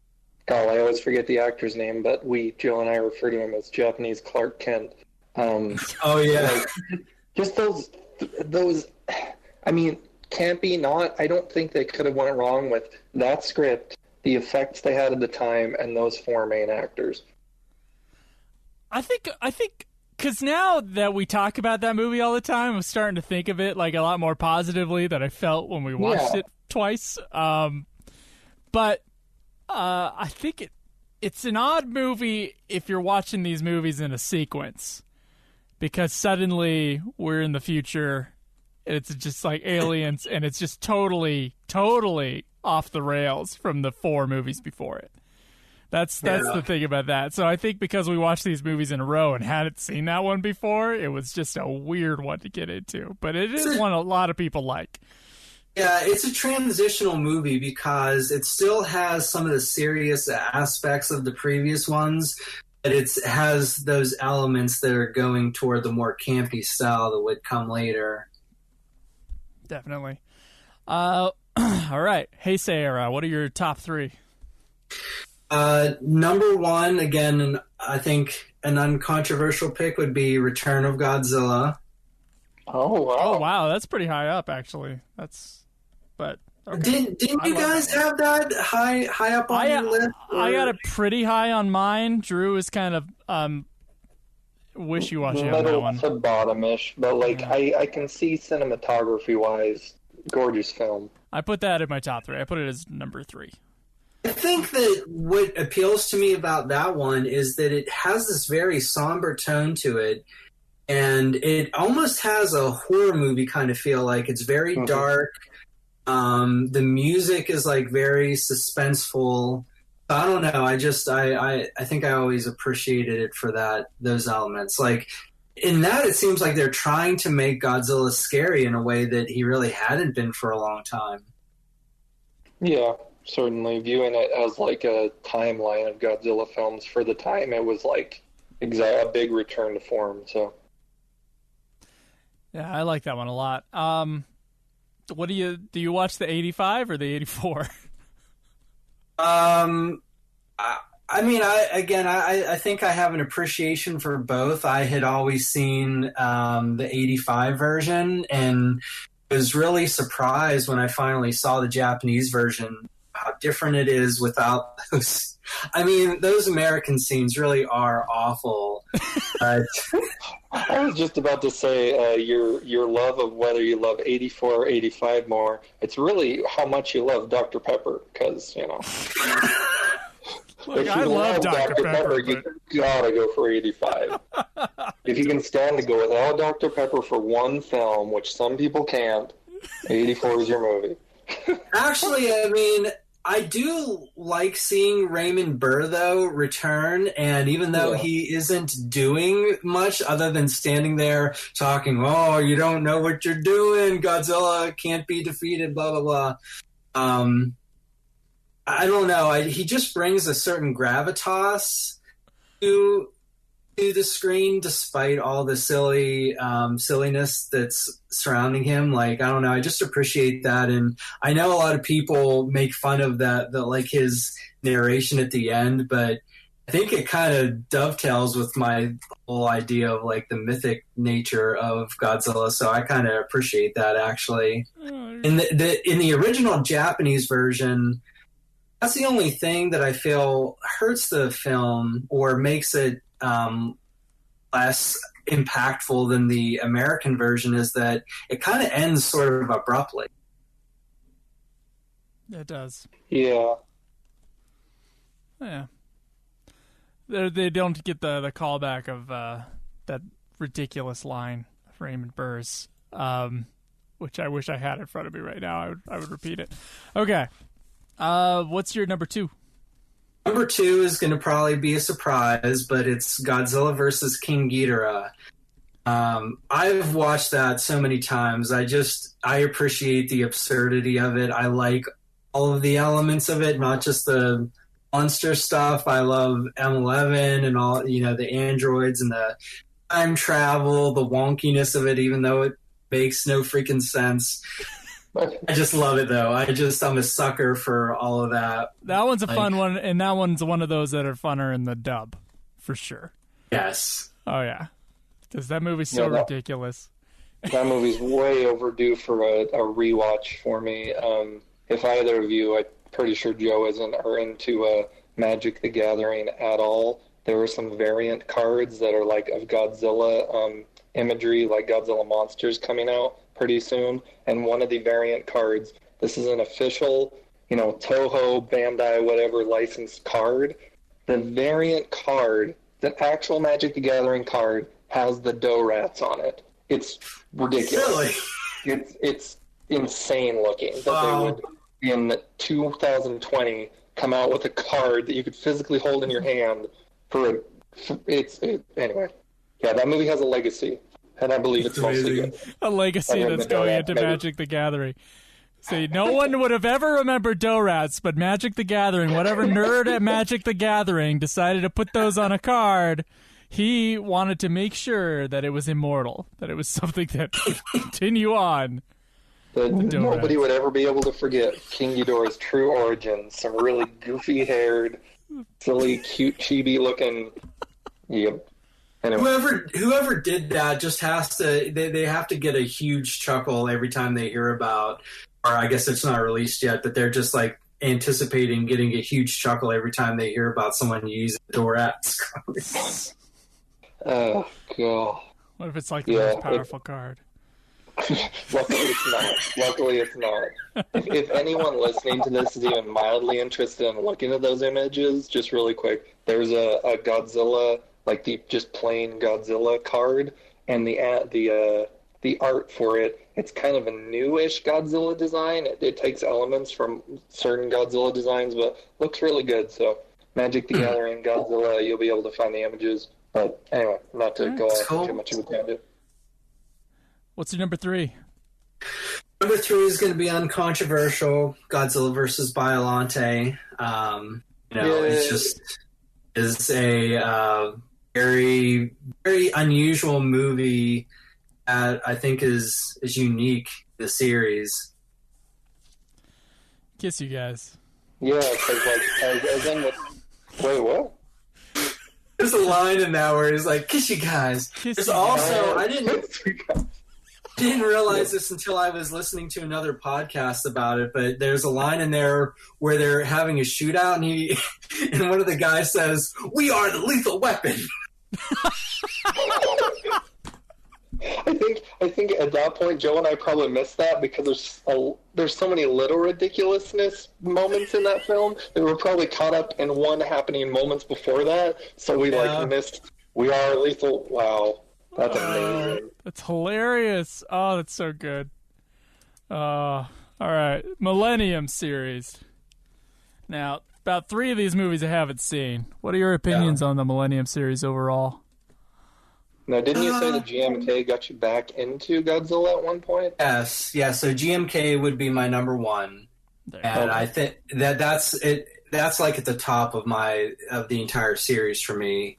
I always forget the actor's name, but Joe and I refer to him as Japanese Clark Kent. Oh, yeah. Like, just those, I mean, campy, not. I don't think they could have went wrong with that script, the effects they had at the time, and those four main actors. I think, because now that we talk about that movie all the time, I'm starting to think of it like a lot more positively than I felt when we watched it twice. But I think it's an odd movie if you're watching these movies in a sequence, because suddenly we're in the future. It's just like aliens, and it's just totally off the rails from the four movies before it. That's the thing about that. So I think because we watched these movies in a row and hadn't seen that one before, it was just a weird one to get into. But it is one a lot of people like. Yeah, it's a transitional movie because it still has some of the serious aspects of the previous ones, but it has those elements that are going toward the more campy style that would come later. Definitely. All right. Hey, Sarah, what are your top three? Number one, again, I think an uncontroversial pick would be Return of Godzilla. Oh, wow. Oh, wow. That's pretty high up, actually. But okay. Didn't you guys have that high up on your list? Or? I got it pretty high on mine. Drew is kind of wishy-washy on that one. Middle to bottom-ish, but I can see cinematography-wise, gorgeous film. I put that in my top three. I put it as number 3. I think that what appeals to me about that one is that it has this very somber tone to it, and it almost has a horror movie kind of feel. Like it's very dark. The music is like very suspenseful. I don't know. I think I always appreciated it for those elements. Like in that, it seems like they're trying to make Godzilla scary in a way that he really hadn't been for a long time. Yeah, certainly. Viewing it as like a timeline of Godzilla films for the time, it was like a big return to form. So, yeah, I like that one a lot. What do you watch the 85 or the 84? I think I have an appreciation for both. I had always seen the 85 version and was really surprised when I finally saw the Japanese version, how different it is without those. I mean, those American scenes really are awful. I was just about to say your love of whether you love 84 or 85 more, it's really how much you love Dr. Pepper, because, you know. Look, I love Dr. Pepper, you gotta go for 85. If you can stand to go without Dr. Pepper for one film, which some people can't, 84 is your movie. Actually, I mean, I do like seeing Raymond Burr, though, return, and even though he isn't doing much other than standing there talking, oh, you don't know what you're doing, Godzilla can't be defeated, blah, blah, blah. I don't know. He just brings a certain gravitas to the screen, despite all the silliness that's surrounding him. Like, I don't know. I just appreciate that, and I know a lot of people make fun of that, like his narration at the end, but I think it kind of dovetails with my whole idea of like the mythic nature of Godzilla. So I kind of appreciate that, actually. In the original Japanese version, that's the only thing that I feel hurts the film or makes it less impactful than the American version, is that it kind of ends sort of abruptly. It does. Yeah. Yeah. They don't get the callback of that ridiculous line of Raymond Burr's, which I wish I had in front of me right now. I would repeat it. Okay. What's your number 2? Number 2 is going to probably be a surprise, but it's Godzilla versus King Ghidorah. I've watched that so many times. I appreciate the absurdity of it. I like all of the elements of it, not just the monster stuff. I love M11 and all, the androids and the time travel, the wonkiness of it, even though it makes no freaking sense. I just love it, though. I'm a sucker for all of that. That one's a fun one, and that one's one of those that are funner in the dub, for sure. Yes. Oh, yeah. Because that movie's so ridiculous. That movie's way overdue for a rewatch for me. If either of you, I'm pretty sure Joe isn't, are into Magic the Gathering at all. There are some variant cards that are like of Godzilla imagery, like Godzilla monsters coming out pretty soon. And one of the variant cards, this is an official, Toho, Bandai, whatever licensed card. The variant card, the actual Magic the Gathering card, has the dough rats on it. It's ridiculous. Really? It's insane looking that Wow. they would, in 2020, come out with a card that you could physically hold in your hand anyway. Yeah, that movie has a legacy, and I believe it's mostly good. A legacy Other that's than going Dough into Rats, maybe. Magic the Gathering. See, no one would have ever remembered Dough Rats, but Magic the Gathering, whatever nerd at Magic the Gathering decided to put those on a card, he wanted to make sure that it was immortal, that it was something that would continue on. That Dough nobody Rats. would ever be able to forget King Ghidorah's true origins. Some really goofy-haired, silly, cute, chibi-looking... Yep. Anyway. Whoever did that just has to, they have to get a huge chuckle every time they hear about, or I guess it's not released yet, but they're just like anticipating getting a huge chuckle every time they hear about someone using Dorats. Oh, God. What if it's like the most powerful card? Luckily, it's not. Luckily, it's not. If anyone listening to this is even mildly interested in looking at those images, just really quick, there's a Godzilla, like the just plain Godzilla card, and the art for it. It's kind of a newish Godzilla design. It takes elements from certain Godzilla designs, but looks really good. So, Magic the Gathering, Godzilla, you'll be able to find the images. But anyway, not to go off too much of a tangent. What's your number 3? Number 3 is going to be uncontroversial. Godzilla versus Biollante. It's just is a very, very unusual movie that I think is unique in the series. Kiss you guys. Yeah, because as in wait, what? There's a line in that where he's like, "Kiss you guys." Kiss There's you also I didn't realize this until I was listening to another podcast about it, but there's a line in there where they're having a shootout, and one of the guys says, "We are the lethal weapon." I think at that point, Joe and I probably missed that because there's so many little ridiculousness moments in that film that we're probably caught up in one happening moments before that, so we missed. We are lethal. Wow, that's amazing. That's hilarious. Oh, that's so good. All right, Millennium series. Now, about 3 of these movies I haven't seen. What are your opinions on the Millennium series overall? Now, didn't you say that GMK got you back into Godzilla at one point? Yes, yeah. So GMK would be my number 1, and I think that's it. That's like at the top of the entire series for me.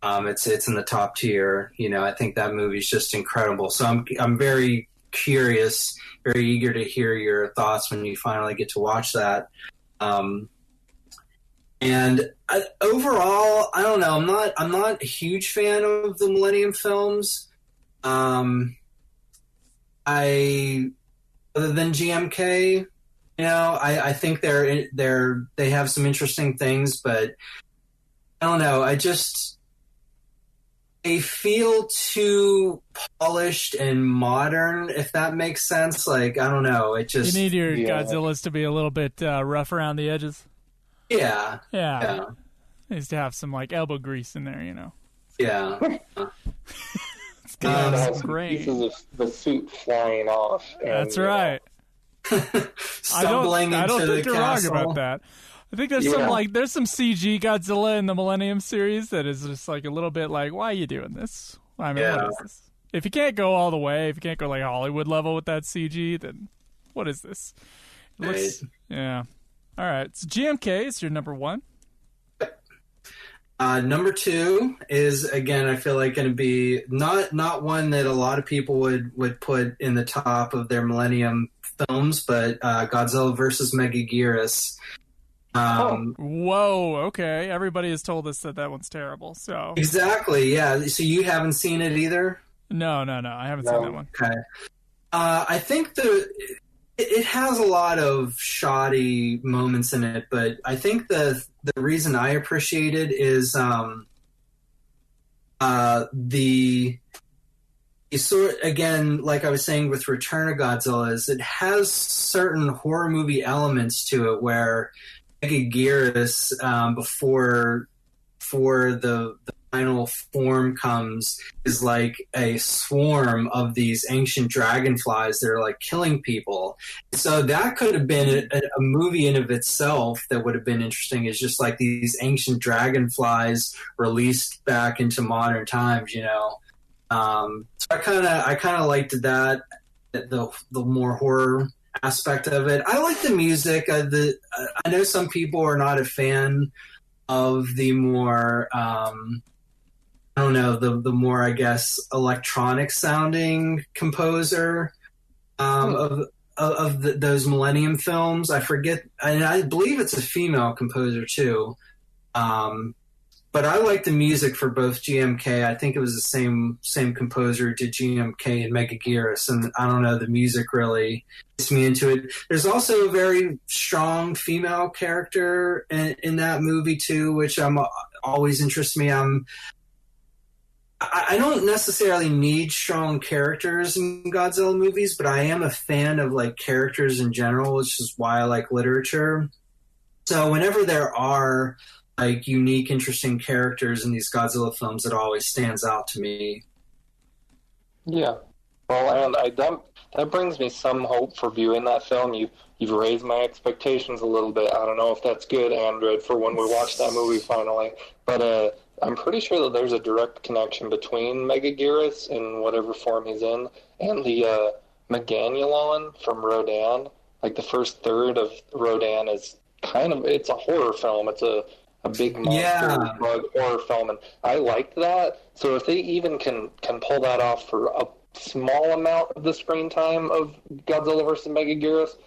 It's in the top tier. I think that movie's just incredible. So I'm very curious, very eager to hear your thoughts when you finally get to watch that. Overall, I don't know. I'm not a huge fan of the Millennium films. Other than GMK, I think they have some interesting things, but I don't know. They feel too polished and modern, if that makes sense. Like, I don't know. It just you need your Godzillas to be a little bit rough around the edges. Yeah. Needs to have some like elbow grease in there, Yeah. It's great. Pieces of the suit flying off. That's right. Stumbling I don't into think the you're castle. wrong about that. I think there's some CG Godzilla in the Millennium series that is just like a little bit like, why are you doing this? I mean, what is this? If you can't go all the way, if you can't go like Hollywood level with that CG, then what is this? It looks, yeah. All right. So GMK is your number 1. Number 2 is, again, I feel like going to be not one that a lot of people would put in the top of their Millennium films, but Godzilla versus Megaguirus. Whoa, okay. Everybody has told us that one's terrible. So exactly, yeah. So you haven't seen it either? No, I haven't seen that one. Okay. I think it has a lot of shoddy moments in it, but I think the reason I appreciate it is the sort, again, like I was saying with Return of Godzilla, is it has certain horror movie elements to it where Megaguirus, before the final form comes, is like a swarm of these ancient dragonflies that are like killing people. So that could have been a movie in of itself that would have been interesting. Is just like these ancient dragonflies released back into modern times, you know. So I kind of liked that, the more horror aspect of it. I like the music. I know some people are not a fan of the more I don't know, the more, I guess, electronic sounding composer of those Millennium films. I forget, and I believe it's a female composer too. But I like the music for both GMK. I think it was the same composer who did GMK and Megaguirus, and I don't know, the music really gets me into it. There's also a very strong female character in that movie too, which always interests me. I don't necessarily need strong characters in Godzilla movies, but I am a fan of like characters in general, which is why I like literature. So whenever there are like unique, interesting characters in these Godzilla films, it always stands out to me. Yeah. Well, and that brings me some hope for viewing that film. You've raised my expectations a little bit. I don't know if that's good, Andread, for when we watch that movie finally. But I'm pretty sure that there's a direct connection between Megaguirus in whatever form he's in and the Meganulon from Rodan. Like the first third of Rodan is it's a horror film. It's a big monster bug horror film, and I liked that. So if they even can pull that off for a small amount of the screen time of Godzilla vs. Megaguirus,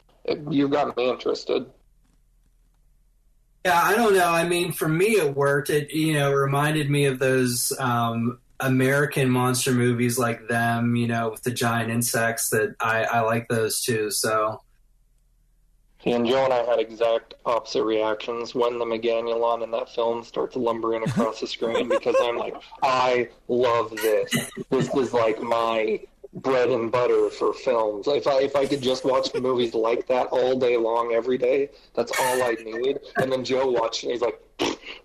you've got me interested. Yeah, I don't know. I mean, for me, it worked. It reminded me of those American monster movies like Them, with the giant insects. That I like those too. So. And Joe and I had exact opposite reactions when the Meganulon in that film starts lumbering across the screen, because I'm like, I love this. This is like my bread and butter for films. If I could just watch movies like that all day long, every day, that's all I need. And then Joe watched and he's like,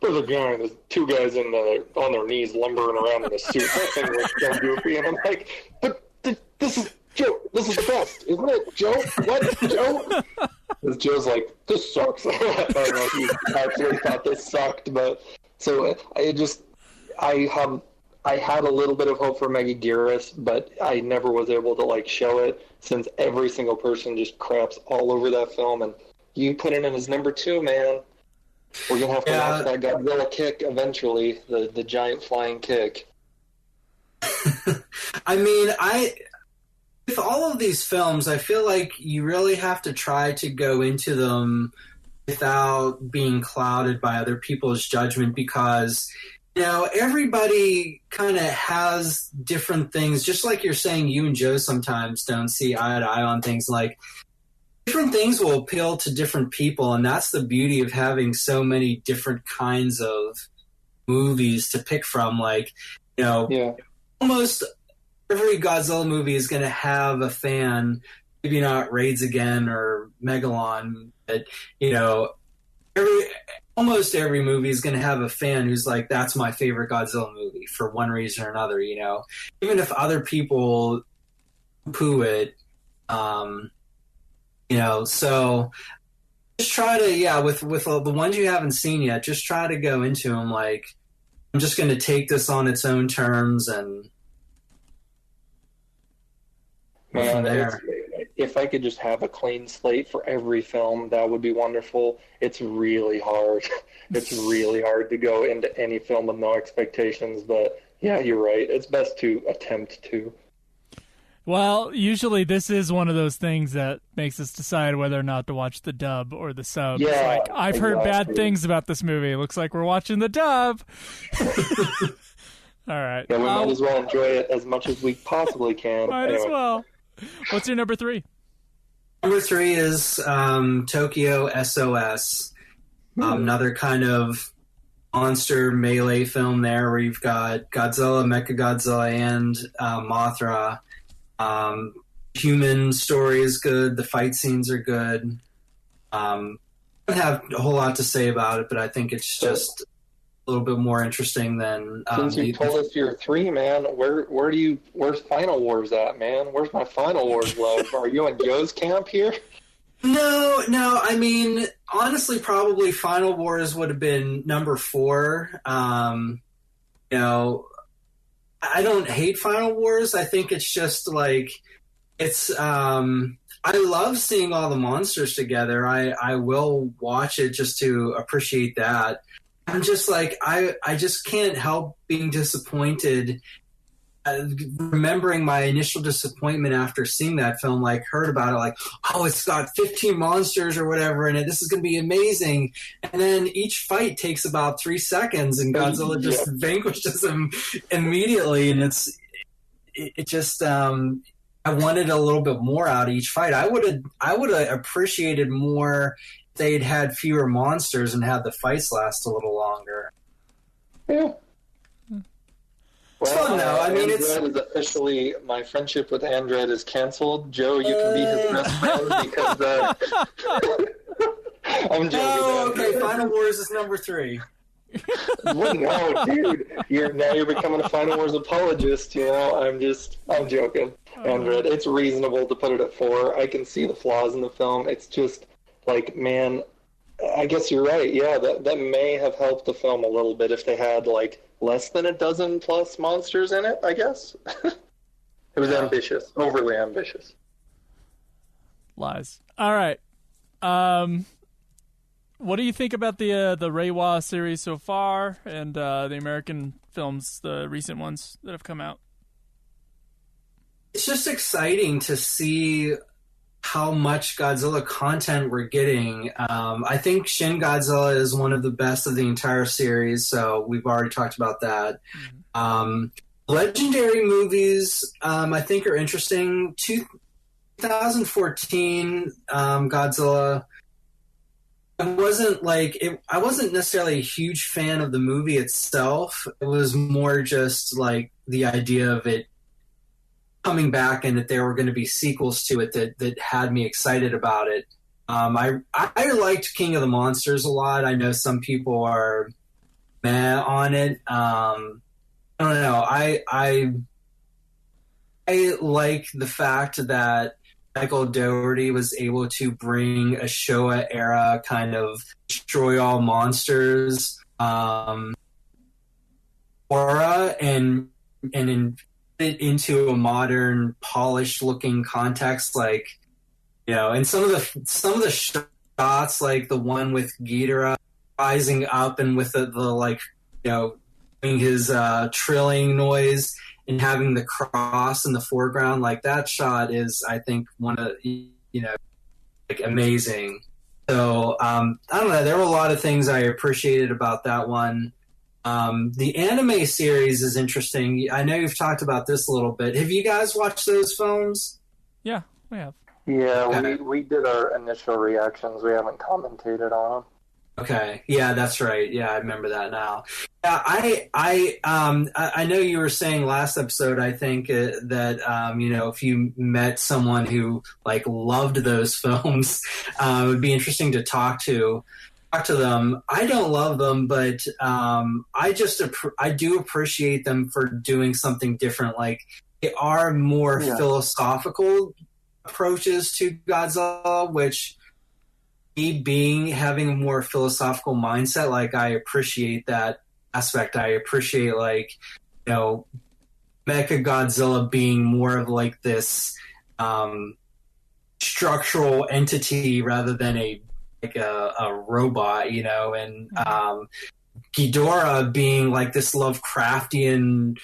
there's a guy, there's two guys on their knees lumbering around in a suit. That thing was so goofy. And I'm like, but this is Joe. This is the best, isn't it, Joe? What, Joe? Joe's like, this sucks. I don't know if he actually thought this sucked, but so I had a little bit of hope for Megaguirus, but I never was able to show it, since every single person just craps all over that film, and you put it in as number 2, man. We're gonna have to watch that Godzilla kick eventually, the giant flying kick. I mean, with all of these films, I feel like you really have to try to go into them without being clouded by other people's judgment, because, everybody kind of has different things. Just like you're saying, you and Joe sometimes don't see eye to eye on things. Like, different things will appeal to different people, and that's the beauty of having so many different kinds of movies to pick from. Almost every Godzilla movie is going to have a fan, maybe not Raids Again or Megalon, but, almost every movie is going to have a fan who's like, that's my favorite Godzilla movie for one reason or another, Even if other people poo it, so just try to, with the ones you haven't seen yet, just try to go into them like, I'm just going to take this on its own terms and... Man, if I could just have a clean slate for every film, that would be wonderful. It's really hard. It's really hard to go into any film with no expectations, but yeah, you're right. It's best to attempt to. Well, usually this is one of those things that makes us decide whether or not to watch the dub or the sub. Yeah, I've heard bad things about this movie. It looks like we're watching the dub. All right. Yeah, we might as well enjoy it as much as we possibly can. Might as well. What's your number 3? Number 3 is Tokyo SOS. Another kind of monster melee film there where you've got Godzilla, Mechagodzilla, and Mothra. Human story is good. The fight scenes are good. I don't have a whole lot to say about it, but I think it's just a little bit more interesting than... Since you told us you're 3, man, where's Final Wars at, man? Where's my Final Wars love? Are you in Joe's camp here? No. I mean, honestly, probably Final Wars would have been number 4. I don't hate Final Wars. I think it's just like it's. I love seeing all the monsters together. I will watch it just to appreciate that. I'm just like I just can't help being disappointed. Remembering my initial disappointment after seeing that film, like heard about it, like, oh, it's got 15 monsters or whatever in it. This is going to be amazing. And then each fight takes about 3 seconds, and Godzilla just vanquishes him immediately. And it just, I wanted a little bit more out of each fight. I would have appreciated more if they'd had fewer monsters and had the fights last a little longer. Yeah. It's fun though. I mean, Andread is officially, my friendship with Andread is canceled. Joe, you can be his best friend because I'm joking. Oh, okay. Final Wars is number 3. Well, no, dude, you're becoming a Final Wars apologist. I'm joking. Andread, it's reasonable to put it at 4. I can see the flaws in the film. It's just like, man, I guess you're right. Yeah, that may have helped the film a little bit if they had like less than a dozen plus monsters in it, I guess. It was ambitious, overly ambitious. Lies. All right. What do you think about the Reiwa series so far and the American films, the recent ones that have come out? It's just exciting to see how much Godzilla content we're getting. I think Shin Godzilla is one of the best of the entire series, so we've already talked about that. Mm-hmm. Legendary movies, I think, are interesting. 2014 Godzilla, I wasn't necessarily a huge fan of the movie itself. It was more just like the idea of it coming back and that there were going to be sequels to it that had me excited about it. I liked King of the Monsters a lot. I know some people are meh on it. I don't know. I like the fact that Michael Dougherty was able to bring a Showa era kind of destroy all monsters aura and into a modern, polished looking context, like, and some of the shots, like the one with Ghidorah rising up and with the like, doing his trilling noise and having the cross in the foreground, like that shot is, I think, one of like amazing. So I don't know. There were a lot of things I appreciated about that one. The anime series is interesting. I know you've talked about this a little bit. Have you guys watched those films? Yeah, we have. Yeah, okay. we did our initial reactions. We haven't commentated on them. Okay, yeah, that's right. Yeah, I remember that now. Yeah, I know you were saying last episode, I think, that if you met someone who like loved those films, it would be interesting to talk to them. I don't love them, but I do appreciate them for doing something different. Like, they are more philosophical approaches to Godzilla, which having a more philosophical mindset, like, I appreciate that aspect. I appreciate, like, Mechagodzilla being more of like this structural entity rather than a robot, and Ghidorah being like this Lovecraftian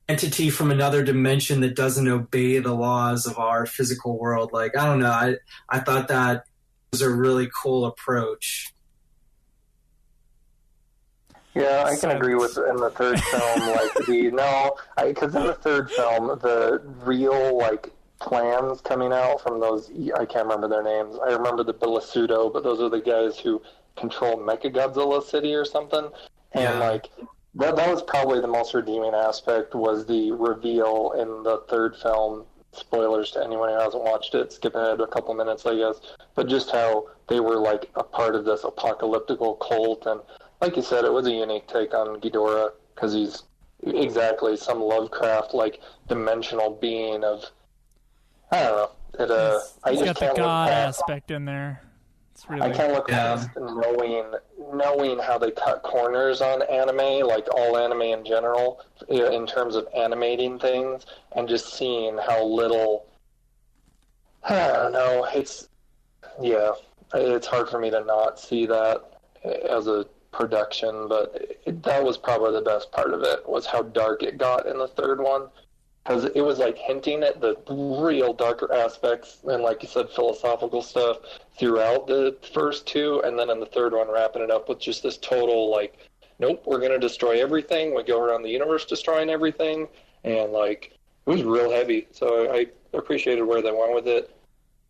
entity from another dimension that doesn't obey the laws of our physical world. Like, I don't know. I thought that was a really cool approach. Yeah, I can agree with in the third film, like because in the third film, the real like plans coming out from those, I can't remember their names. I remember the Billasudo, but those are the guys who control Mechagodzilla City or something. And like that was probably the most redeeming aspect, was the reveal in the third film. Spoilers to anyone who hasn't watched it, skip ahead a couple minutes, I guess. But just how they were like a part of this apocalyptical cult, and like you said, it was a unique take on Ghidorah, because he's exactly some Lovecraft like dimensional being of, I don't know. He's got the god aspect in there. It's really, I can't look past knowing how they cut corners on anime, like all anime in general, in terms of animating things, and just seeing how little. I don't know. It's hard for me to not see that as a production, but that was probably the best part of it, was how dark it got in the third one, because it was like hinting at the real darker aspects and, like you said, philosophical stuff throughout the first two, and then in the third one wrapping it up with just this total like, nope, we're going to destroy everything, we go around the universe destroying everything, and like it was real heavy. So I appreciated where they went with it.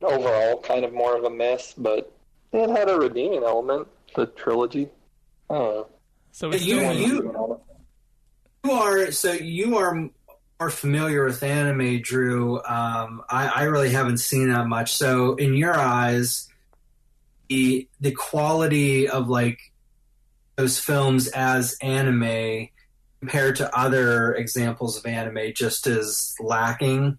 Overall kind of more of a mess, but it had a redeeming element, the trilogy. I don't know. So you are more familiar with anime, Drew. I really haven't seen that much. So in your eyes, the quality of like those films as anime compared to other examples of anime just is lacking?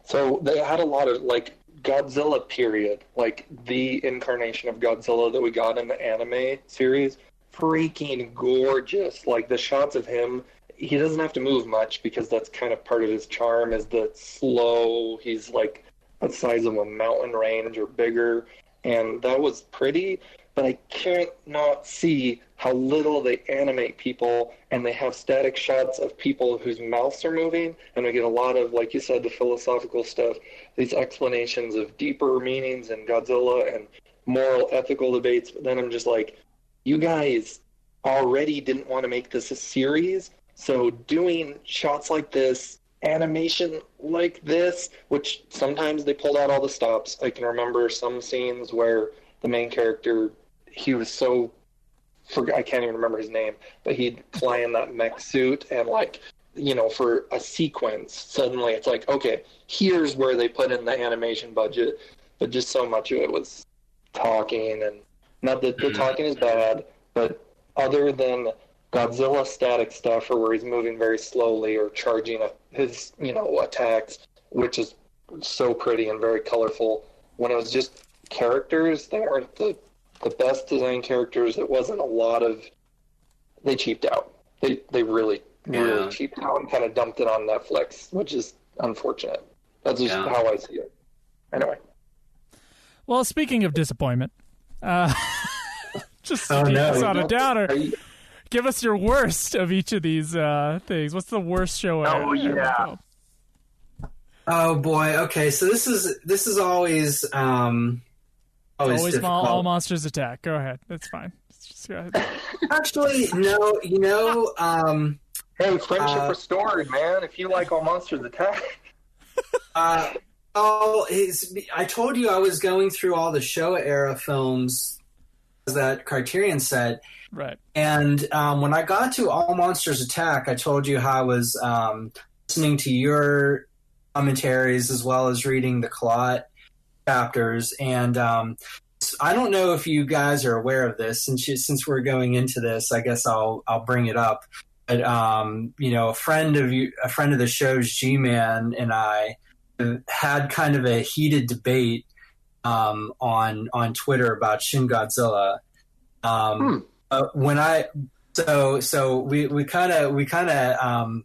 So they had a lot of like Godzilla period, like the incarnation of Godzilla that we got in the anime series, freaking gorgeous. Like the shots of him, he doesn't have to move much because that's kind of part of his charm, is the slow, he's like the size of a mountain range or bigger, and that was pretty, but I can't not see how little they animate people, and they have static shots of people whose mouths are moving, and we get a lot of, like you said, the philosophical stuff, these explanations of deeper meanings in Godzilla and moral, ethical debates. But then I'm just like, you guys already didn't want to make this a series, so doing shots like this, animation like this, which sometimes they pulled out all the stops. I can remember some scenes where the main character, he was so, I can't even remember his name, but he'd fly in that mech suit, and like, you know, for a sequence, suddenly it's like, okay, here's where they put in the animation budget. But just so much of it was talking, and not that the talking is bad, but other than Godzilla static stuff, or where he's moving very slowly or charging his, you know, attacks, which is so pretty and very colorful. When it was just characters, they weren't the best designed characters. It wasn't a lot of, they cheaped out. They really cheaped out and kind of dumped it on Netflix, which is unfortunate. That's just how I see it. Anyway. Well, speaking of disappointment, just to keep us on a downer, give us your worst of each of these things. What's the worst show ever? Oh, yeah. Oh, boy. Okay, so this is always difficult. All monsters attack. Go ahead. That's fine. Just go ahead. Actually, no. You know, hey, friendship restored, man. If you like All Monsters Attack. I told you I was going through all the Showa era films that Criterion said. Right. And when I got to All Monsters Attack, I told you how I was listening to your commentaries as well as reading the Clot chapters. And I don't know if you guys are aware of this. Since we're going into this, I guess I'll bring it up. But you know, a friend of the show's G-Man and I had kind of a heated debate on Twitter about Shin Godzilla. When we kind of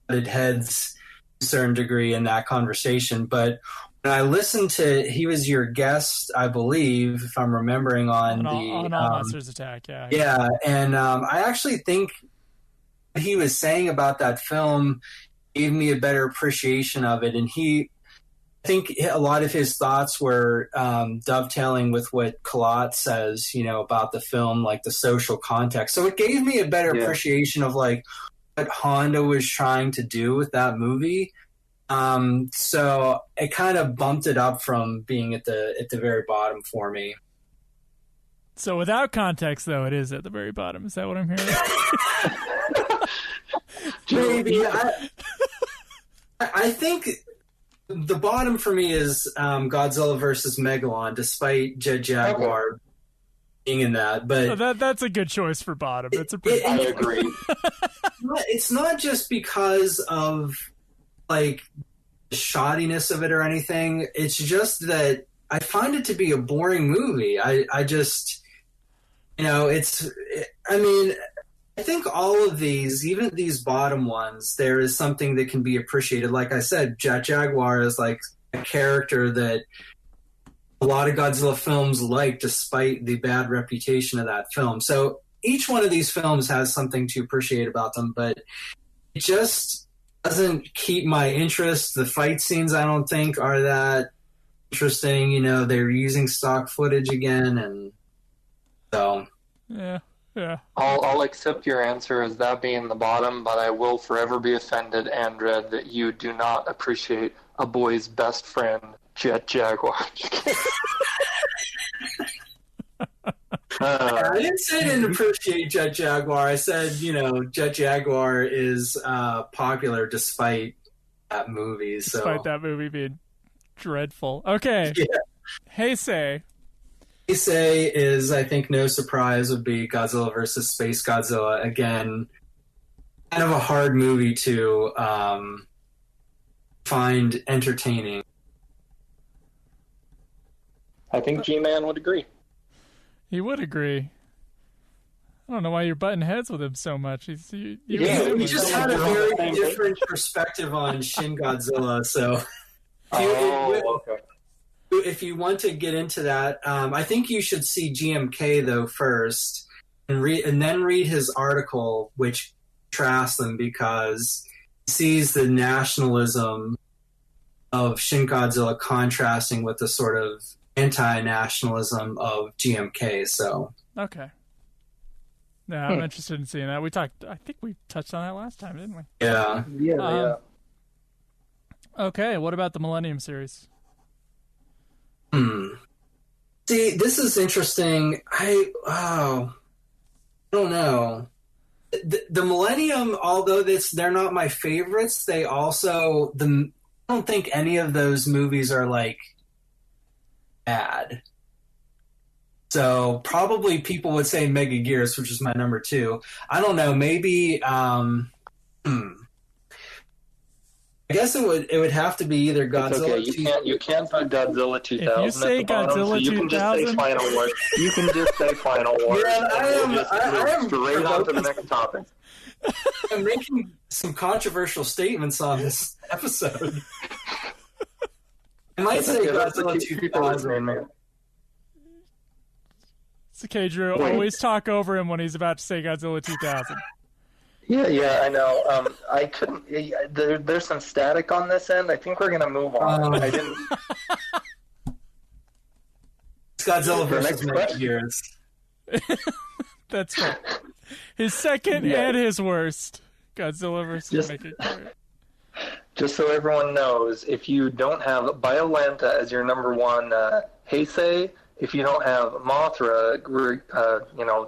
butted heads to a certain degree in that conversation, but when I listened to, he was your guest, I believe, if I'm remembering, on All Monsters Attack, yeah, and I actually think what he was saying about that film gave me a better appreciation of it, and think a lot of his thoughts were dovetailing with what Kalat says, about the film, like the social context. So it gave me a better appreciation of like what Honda was trying to do with that movie. So it kind of bumped it up from being at the very bottom for me. So without context, though, it is at the very bottom. Is that what I'm hearing? Maybe. I think the bottom for me is Godzilla versus Megalon, despite Jet Jaguar being in that. But that's a good choice for bottom. I agree. It's not just because of like the shoddiness of it or anything. It's just that I find it to be a boring movie. I just, I think all of these, even these bottom ones, there is something that can be appreciated. Like I said, Jet Jaguar is like a character that a lot of Godzilla films like, despite the bad reputation of that film. So each one of these films has something to appreciate about them, but it just doesn't keep my interest. The fight scenes, I don't think, are that interesting. They're using stock footage again, and so... Yeah. I'll accept your answer as that being the bottom, but I will forever be offended, Andread, that you do not appreciate a boy's best friend, Jet Jaguar. I didn't say I didn't appreciate Jet Jaguar. I said, Jet Jaguar is popular despite that movie. Despite that movie being dreadful. Okay. Yeah. Heisei. Heisei is, I think, no surprise, would be Godzilla versus Space Godzilla. Again, kind of a hard movie to find entertaining. I think G-Man would agree. He would agree. I don't know why you're butting heads with him so much. We just had a very different perspective on Shin Godzilla, so... Okay. If you want to get into that, I think you should see GMK though first, and then read his article, which contrasts them because he sees the nationalism of Shin Godzilla contrasting with the sort of anti-nationalism of GMK. So okay, yeah, I'm interested in seeing that. I think we touched on that last time, didn't we? Yeah. Okay, what about the Millennium series? See, this is interesting. I don't know. The Millennium, although they're not my favorites, they also I don't think any of those movies are like bad. So probably people would say Megaguirus, which is my number 2. I don't know. Maybe. I guess it would have to be either Godzilla. Okay. You can't put Godzilla 2000. If you say at the bottom, Godzilla so you 2000, can just say Final Wars. You can just say Final Wars. Yeah, I am straight on to the next topic. I'm making some controversial statements on this episode. I might say Godzilla 2000. It's okay, Drew. Always talk over him when he's about to say Godzilla 2000. Yeah, I know. I couldn't. There's some static on this end. I think we're gonna move on. I didn't. It's Godzilla versus Megaguirus. That's right. His second and his worst. Godzilla versus Megaguirus. Just so everyone knows, if you don't have Biolanta as your number 1 Heisei, if you don't have Mothra,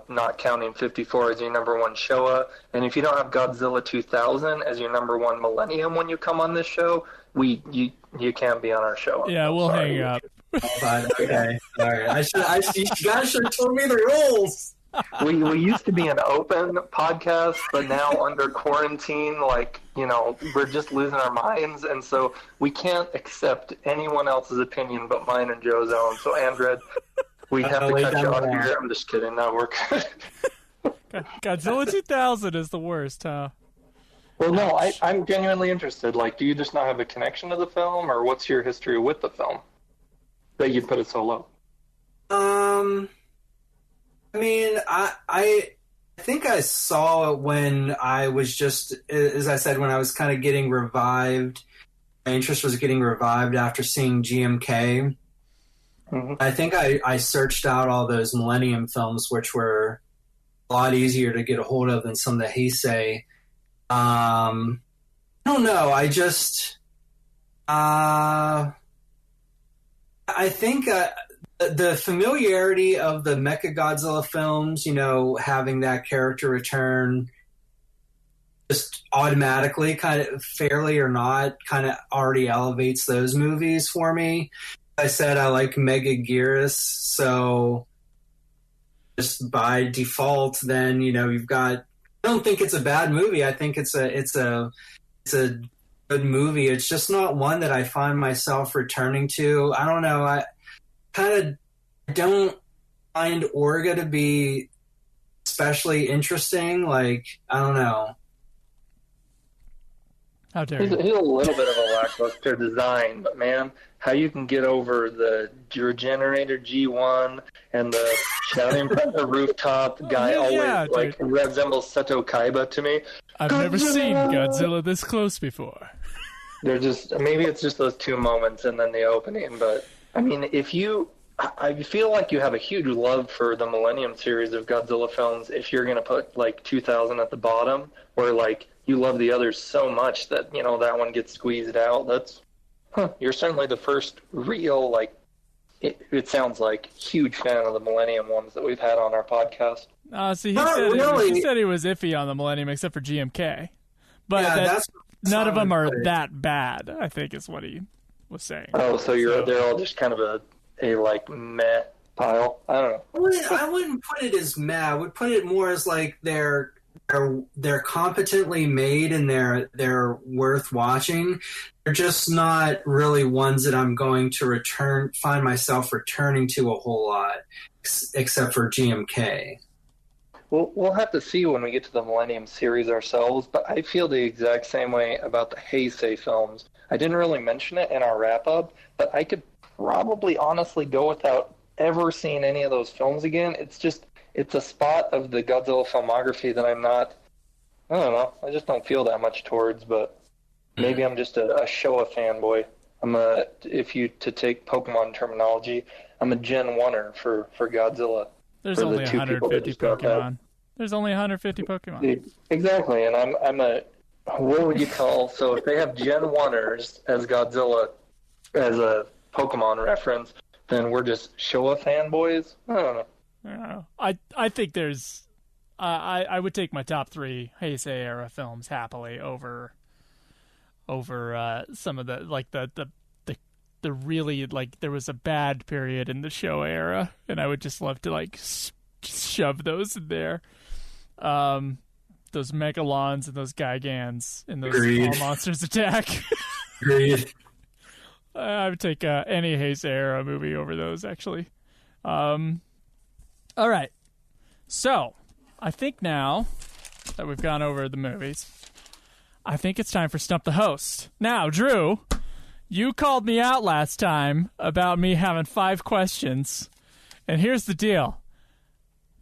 not counting 54 as your number 1 Showa, and if you don't have Godzilla 2000 as your number 1 Millennium when you come on this show, you can't be on our show. Yeah, we'll hang up. Okay, all right. You guys should have told me the rules. We used to be an open podcast, but now under quarantine, we're just losing our minds, and so we can't accept anyone else's opinion but mine and Joe's own. So, Andread, we have to cut you off here. I'm just kidding. No, we're good. Godzilla 2000 is the worst, huh? Well, no, I'm genuinely interested. Do you just not have a connection to the film, or what's your history with the film that you put it so low? I mean, I think I saw it when I was just, as I said, when I was kind of getting revived my interest was getting revived after seeing GMK. Mm-hmm. I think I searched out all those Millennium films, which were a lot easier to get a hold of than some of the Heisei. I don't know. I just, I think the familiarity of the Mechagodzilla films, you know, having that character return just automatically, kind of fairly or not, kind of already elevates those movies for me. I said I like Megaguirus, so just by default, then, you know, you've got. I don't think it's a bad movie. I think it's a good movie. It's just not one that I find myself returning to. I don't know. I kind of don't find Orga to be especially interesting. Like, I don't know. How dare you? He's a little bit of a lackluster design, but man, how you can get over the Regenerator G1 and the shouting from the rooftop guy always like resembles Seto Kaiba to me. I've never seen Godzilla this close before. They're just, maybe it's just those two moments and then the opening, but I mean, I feel like you have a huge love for the Millennium series of Godzilla films if you're going to put like 2000 at the bottom, or like you love the others so much that, you know, that one gets squeezed out. You're certainly the first real, like, it sounds like, huge fan of the Millennium ones that we've had on our podcast. See, he said he was iffy on the Millennium except for GMK. But yeah, none of them are that bad, I think is what he was saying. Oh, so they're all just kind of a like, meh pile? I don't know. I wouldn't put it as meh. I would put it more as, like, they're competently made and they're worth watching. They're just not really ones that I'm going to find myself returning to a whole lot, except for GMK. We'll have to see when we get to the Millennium series ourselves, but I feel the exact same way about the Heisei films. I didn't really mention it in our wrap-up, but I could probably honestly go without ever seeing any of those films again. It's a spot of the Godzilla filmography that I don't know, I just don't feel that much towards, but maybe I'm just a Showa fanboy. To take Pokemon terminology, I'm a Gen 1er for Godzilla. There's only 150 Pokemon. There's only 150 Pokemon. Exactly, and I'm what would you call, so if they have Gen 1ers as Godzilla as a Pokemon reference, then we're just Showa fanboys? I don't know. I think there's I would take my top 3 Heisei era films happily over some of the, like, the really, like, there was a bad period in the Showa era, and I would just love to, like, shove those in there. Those Megalons and those Gigans and those All Monsters Attack. Agreed. I would take any Heisei era movie over those, actually. All right, so I think now that we've gone over the movies, I think it's time for Stump the Host. Now, Drew, you called me out last time about me having 5 questions, and here's the deal.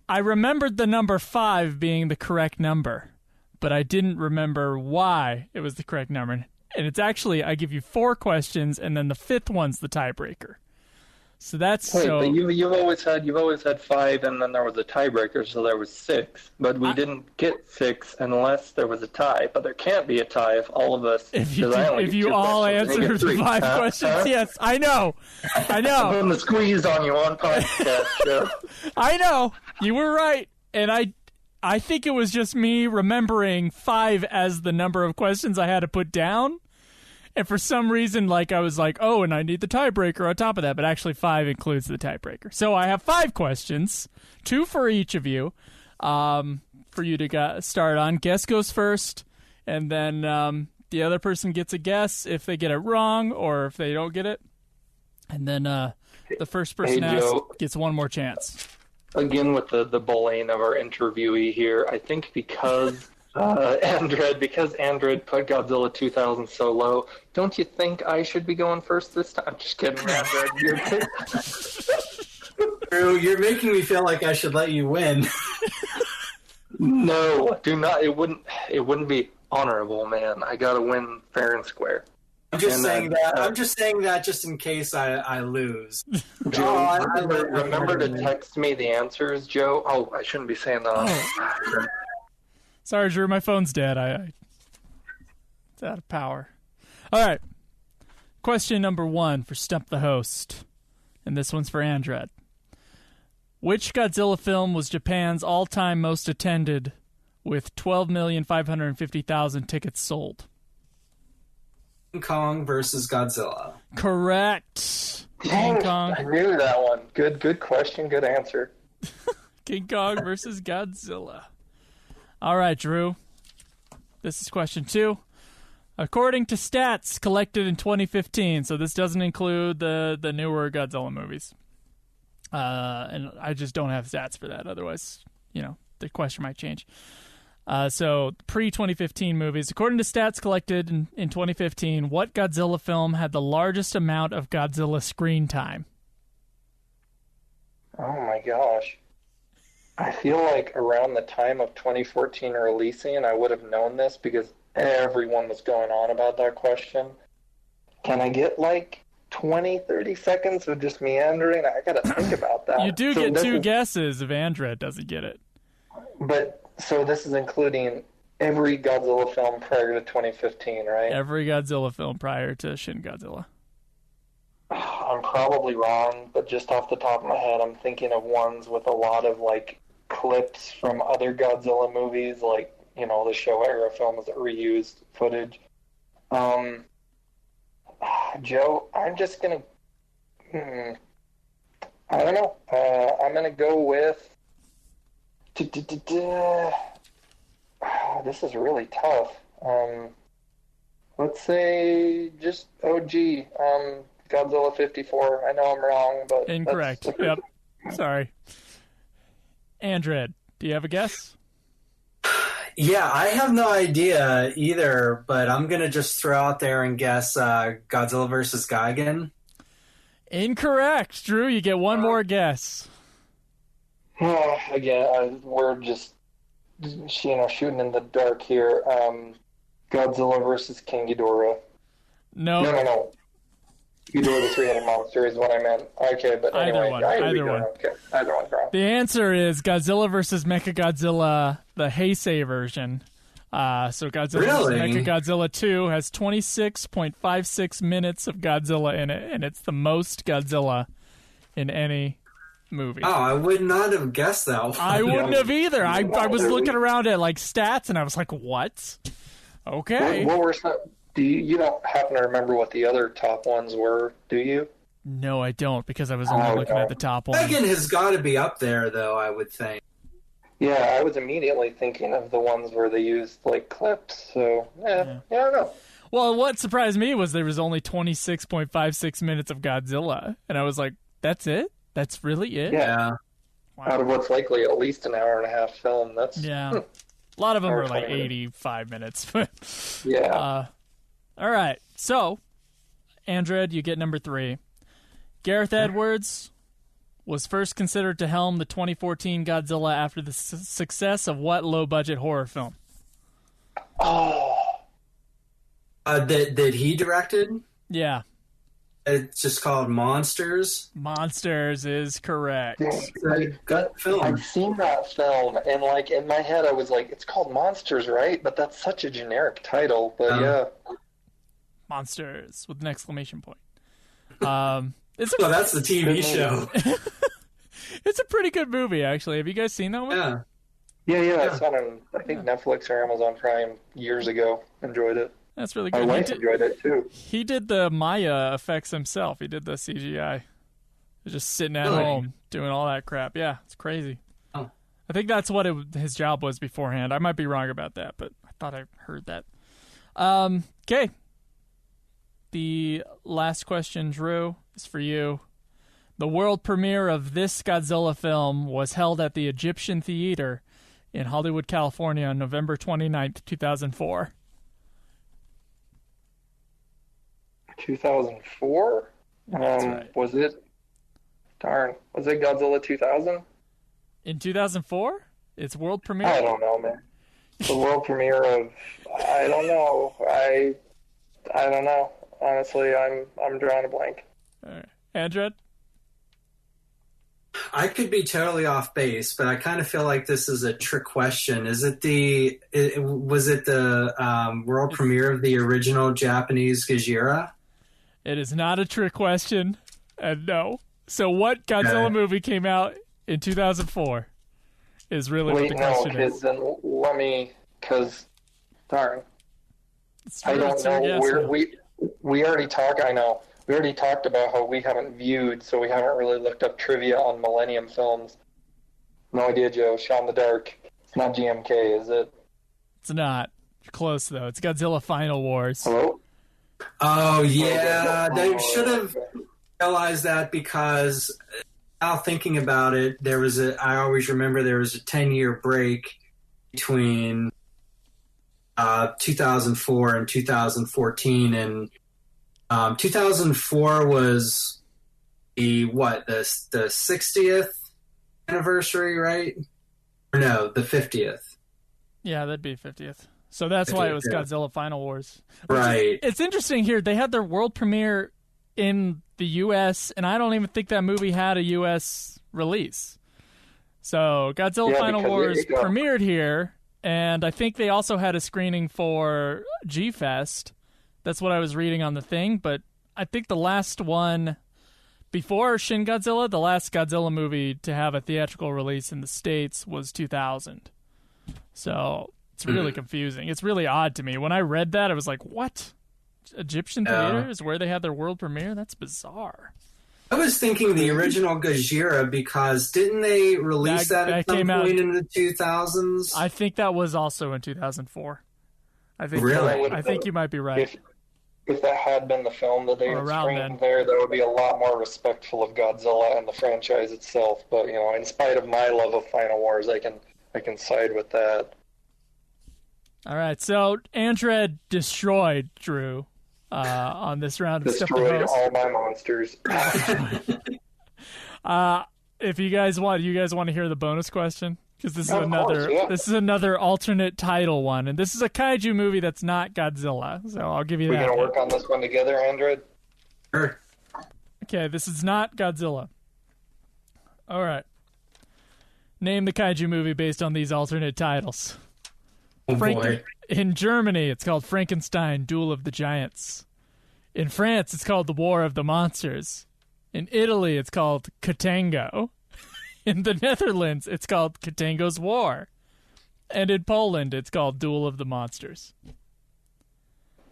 I remembered the number 5 being the correct number, but I didn't remember why it was the correct number. And it's actually, I give you 4 questions, and then the 5th one's the tiebreaker. So that's But you've always had 5, and then there was a tiebreaker, so there was 6. But we didn't get 6 unless there was a tie. But there can't be a tie if all of us. If you all answer the 5 questions, yes, I know. I'm going to squeeze on you on podcast. So. I know, you were right, and I think it was just me remembering 5 as the number of questions I had to put down. And for some reason, like, I was like, oh, and I need the tiebreaker on top of that. But actually, 5 includes the tiebreaker. So I have 5 questions, 2 for each of you, for you to start on. Guess goes first, and then the other person gets a guess if they get it wrong or if they don't get it. And then the first person gets one more chance. Again, with the bullying of our interviewee here, I think because Andread put Godzilla 2000 so low, don't you think I should be going first this time? I'm just kidding, Andread. Drew, you're making me feel like I should let you win. No, do not. It wouldn't be honorable, man. I gotta win fair and square. I'm just saying that. I'm just saying that just in case I lose. Joe, remember to text me the answers, Joe. Oh, I shouldn't be saying that. Oh. Sorry, Drew. My phone's dead. It's out of power. All right. Question number 1 for Stump the Host, and this one's for Andread. Which Godzilla film was Japan's all-time most attended, with 12,550,000 tickets sold? King Kong versus Godzilla. Correct. King Kong. I knew that one. Good question. Good answer. King Kong versus Godzilla. All right, Drew. This is question 2. According to stats collected in 2015, so this doesn't include the newer Godzilla movies. And I just don't have stats for that. Otherwise, the question might change. So pre-2015 movies. According to stats collected in 2015, what Godzilla film had the largest amount of Godzilla screen time? Oh my gosh. I feel like around the time of 2014 releasing, I would have known this because everyone was going on about that question. Can I get 20, 30 seconds of just meandering? I gotta think about that. You do get 2 guesses if Andread doesn't get it. But, so this is including every Godzilla film prior to 2015, right? Every Godzilla film prior to Shin Godzilla. I'm probably wrong, but just off the top of my head, I'm thinking of ones with a lot of, clips from other Godzilla movies, the Showa era films that reused footage. Joe, I'm just gonna... I don't know. I'm gonna go with... This is really tough. Let's say just OG, Godzilla 54. I know I'm wrong, but... Incorrect. Yep. Sorry. Andread, do you have a guess? Yeah, I have no idea either, but I'm going to just throw out there and guess Godzilla versus Gigan. Incorrect. Drew, you get one more guess. Again, we're just, shooting in the dark here. Godzilla versus King Ghidorah. No. Ghidorah the Three-Headed Monster is what I meant. Okay, but anyway. Either one. Okay, either one's wrong. The answer is Godzilla versus Mechagodzilla, the Heisei version. So Godzilla versus Mechagodzilla 2 has 26.56 minutes of Godzilla in it, and it's the most Godzilla in any movie. Oh, I would not have guessed that one. I wouldn't have either. I was looking around at stats, and I was like, what? Okay. What were some... You don't happen to remember what the other top ones were, do you? No, I don't, because I was only looking at the top one. Megan has got to be up there, though, I would think. Yeah, I was immediately thinking of the ones where they used, clips, so, I don't know. Well, what surprised me was there was only 26.56 minutes of Godzilla, and I was like, that's it? That's really it? Yeah. Wow. Out of what's likely at least an hour and a half film, that's... Yeah. A lot of them are 85 minutes. Yeah. All right, so, Andread, you get number 3. Gareth Edwards was first considered to helm the 2014 Godzilla after the success of what low-budget horror film? Oh. That he directed? Yeah. It's just called Monsters? Monsters is correct. Gut film. I've seen that film, and in my head I was like, it's called Monsters, right? But that's such a generic title, but yeah. Monsters with an exclamation point. That's the TV show. It's a pretty good movie, actually. Have you guys seen that one? Yeah. I saw it on, I think, Netflix or Amazon Prime years ago. Enjoyed it. That's really good. My wife enjoyed it, too. He did the Maya effects himself. He did the CGI. He's just sitting at home doing all that crap. Yeah, it's crazy. Oh. I think that's what his job was beforehand. I might be wrong about that, but I thought I heard that. Okay. The last question, Drew, is for you. The world premiere of this Godzilla film was held at the Egyptian Theater in Hollywood, California on November 29th, 2004. 2004? Right. Was it Godzilla 2000? In 2004? It's world premiere? I don't know, man. The world premiere of... I don't know. I don't know. Honestly, I'm drawing a blank. All right. Andread? I could be totally off base, but I kind of feel like this is a trick question. Was it the world premiere of the original Japanese Godzilla? It is not a trick question, and no. So what Godzilla movie came out in 2004 is really what the question is. Then let me, because, darn. I don't know. We already talked, I know. We already talked about how we haven't viewed, so we haven't really looked up trivia on Millennium films. No idea, Joe. Shot in the dark. It's not GMK, is it? It's not. Close, though. It's Godzilla Final Wars. Hello? Oh, yeah. They should have realized that because now thinking about it, I always remember there was a 10-year break between 2004 and 2014, and 2004 was the 60th anniversary, right? Or no, the 50th. Yeah, that'd be 50th. So that's why it was Godzilla Final Wars. Right. It's interesting here. They had their world premiere in the U.S., and I don't even think that movie had a U.S. release. So Godzilla Final Wars premiered here, and I think they also had a screening for G-Fest. That's what I was reading on the thing, but I think the last one before Shin Godzilla, the last Godzilla movie to have a theatrical release in the States was 2000. So it's really confusing. It's really odd to me. When I read that, I was like, what? Egyptian theater is where they had their world premiere? That's bizarre. I was thinking the original Gojira because didn't they release that at some point in the 2000s? I think that was also in 2004. I think really? I think you might be right. If that had been the film that they had screened there, that would be a lot more respectful of Godzilla and the franchise itself. But, in spite of my love of Final Wars, I can side with that. All right, so Andread destroyed Drew on this round of Stuff to Destroyed all my monsters. If you guys want to hear the bonus question? Because this is another alternate title one, and this is a kaiju movie that's not Godzilla. So I'll give you that. We're gonna work on this one together, Andread? Sure. Okay, this is not Godzilla. All right. Name the kaiju movie based on these alternate titles. Oh boy. In Germany, it's called Frankenstein: Duel of the Giants. In France, it's called The War of the Monsters. In Italy, it's called Katango. In the Netherlands, it's called Katango's War. And in Poland, it's called Duel of the Monsters.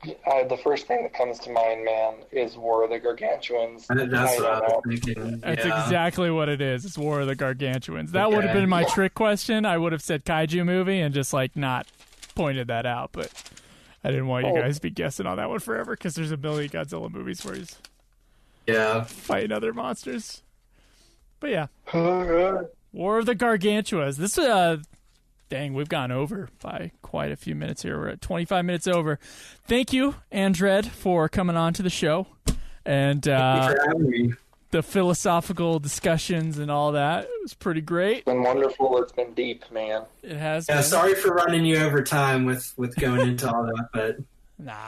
The first thing that comes to mind, man, is War of the Gargantuans. That's what I was thinking. That's exactly what it is. It's War of the Gargantuans. That would have been my trick question. I would have said kaiju movie and just not pointed that out, but I didn't want you guys to be guessing on that one forever because there's a million Godzilla movies where he's fighting other monsters. But yeah, War of the Gargantuas. This dang, we've gone over by quite a few minutes here. We're at 25 minutes over. Thank you, Andread, for coming on to the show and Thank you for having me. The philosophical discussions and all that. It was pretty great. It's been wonderful. It's been deep, man. It has. Yeah, sorry for running you over time with going into all that, but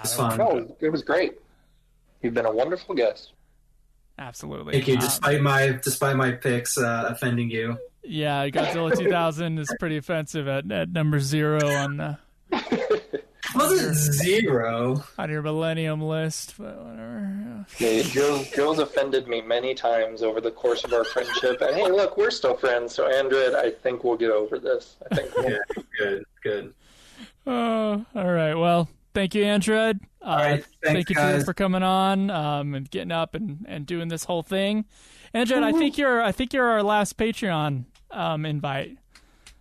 it's fun. No, it was great. You've been a wonderful guest. Absolutely. Thank you. Despite my picks offending you. Yeah, Godzilla 2000 is pretty offensive at number 0 on the. Wasn't 0 on your Millennium list, but whatever. Yeah, Joe's offended me many times over the course of our friendship. And hey, look, we're still friends. So, Andread, I think we'll get over this. I think good. Oh, all right. Well, thank you, Andread. All right, thank you guys. for coming on and getting up and doing this whole thing. Andread, I think you're our last Patreon invite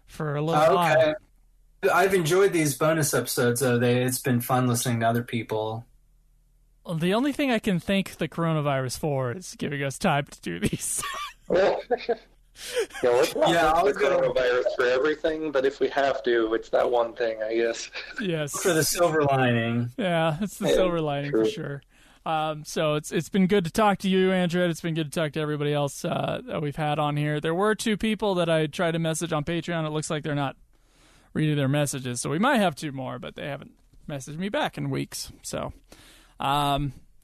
for a little while. I've enjoyed these bonus episodes, though. It's been fun listening to other people. Well, the only thing I can thank the coronavirus for is giving us time to do these. Let's not the coronavirus for everything, but if we have to, it's that one thing, I guess. Yes. For the silver lining. Yeah, it's the silver lining for sure. So it's been good to talk to you, Andread. It's been good to talk to everybody else that we've had on here. There were 2 people that I tried to message on Patreon. It looks like they're not reading their messages, so we might have 2 more, but they haven't messaged me back in weeks. So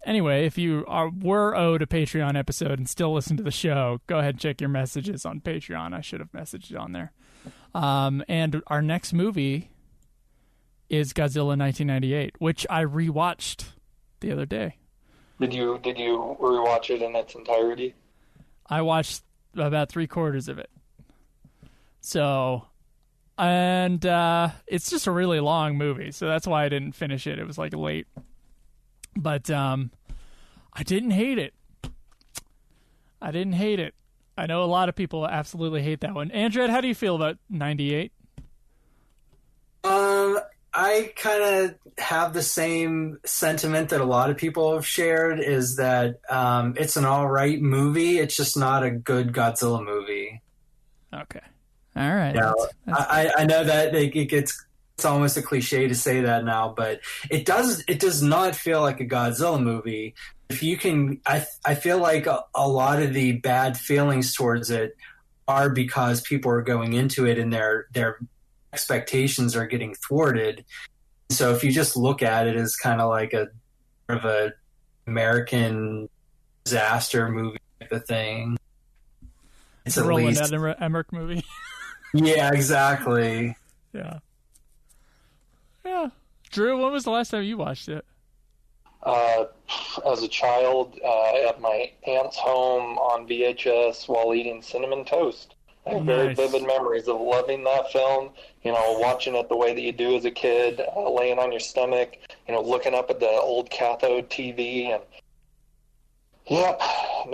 Anyway, if you were owed a Patreon episode and still listen to the show, go ahead and check your messages on Patreon. I should have messaged it on there. And our next movie is Godzilla 1998, which I rewatched the other day. Did you rewatch it in its entirety? I watched about 3/4 of it. So, and it's just a really long movie, so that's why I didn't finish it. It was like late. But I didn't hate it. I know a lot of people absolutely hate that one. Andread, how do you feel about 98? I kind of have the same sentiment that a lot of people have shared, is that it's an all right movie. It's just not a good Godzilla movie. Okay. All right. Yeah, I know that it's almost a cliche to say that now, but it does not feel like a Godzilla movie. If you can, I feel like a lot of the bad feelings towards it are because people are going into it and their expectations are getting thwarted. So if you just look at it as kind of like a American disaster movie type of thing, it's a Roland Emmerich movie. Yeah, exactly. Yeah. Drew, when was the last time you watched it? As a child, at my aunt's home on VHS while eating cinnamon toast. I have very vivid memories of loving that film, watching it the way that you do as a kid, laying on your stomach, looking up at the old cathode TV. And I'm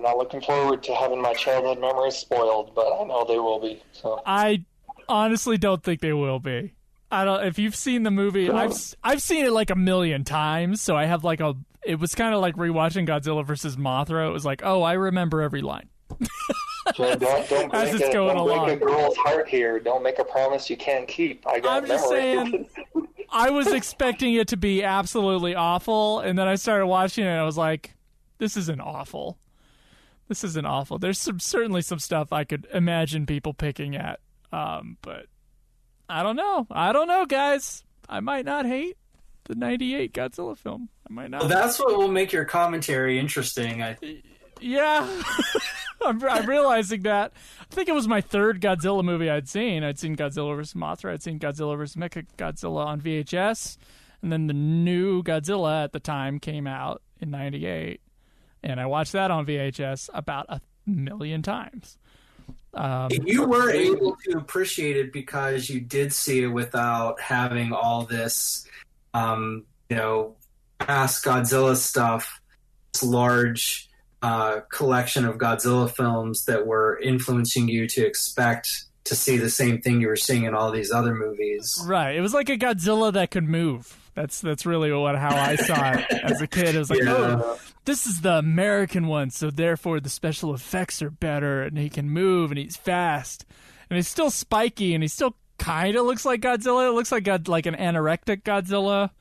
not looking forward to having my childhood memories spoiled, but I know they will be. So I honestly don't think they will be. I don't. If you've seen the movie, I've seen it like a million times, so I have like it was kind of like rewatching Godzilla versus Mothra. It was like, oh, I remember every line. So don't break a girl's heart here. Don't make a promise you can't keep. I'm just saying, I was expecting it to be absolutely awful, and then I started watching it, and I was like, this isn't awful. There's certainly some stuff I could imagine people picking at, but I don't know, guys. I might not hate the 98 Godzilla film. I might not. Well, that's what will make your commentary interesting. Yeah. I'm realizing that. I think it was my third Godzilla movie I'd seen. I'd seen Godzilla vs. Mothra. I'd seen Godzilla vs. Mechagodzilla on VHS. And then the new Godzilla at the time came out in 98. And I watched that on VHS about 1 million times. You were able to appreciate it because you did see it without having all this, past Godzilla stuff, this large collection of Godzilla films that were influencing you to expect to see the same thing you were seeing in all these other movies. Right. It was like a Godzilla that could move. That's really how I saw it as a kid. It was like, oh, this is the American one, so therefore the special effects are better, and he can move, and he's fast, and he's still spiky, and he still kind of looks like Godzilla. It looks like an anorectic Godzilla.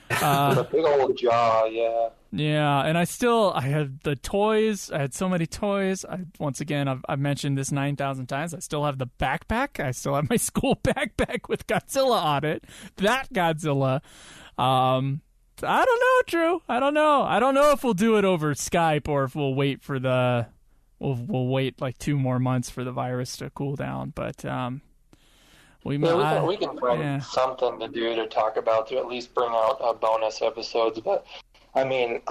With a big old jaw, yeah. Yeah, and I had the toys. I had so many toys. I've mentioned this 9,000 times. I still have the backpack. I still have my school backpack with Godzilla on it. That Godzilla. I don't know, Drew. I don't know. I don't know if we'll do it over Skype or if we'll wait for we'll wait like 2 more months for the virus to cool down. But we can find something to do to talk about to at least bring out bonus episodes. But I mean,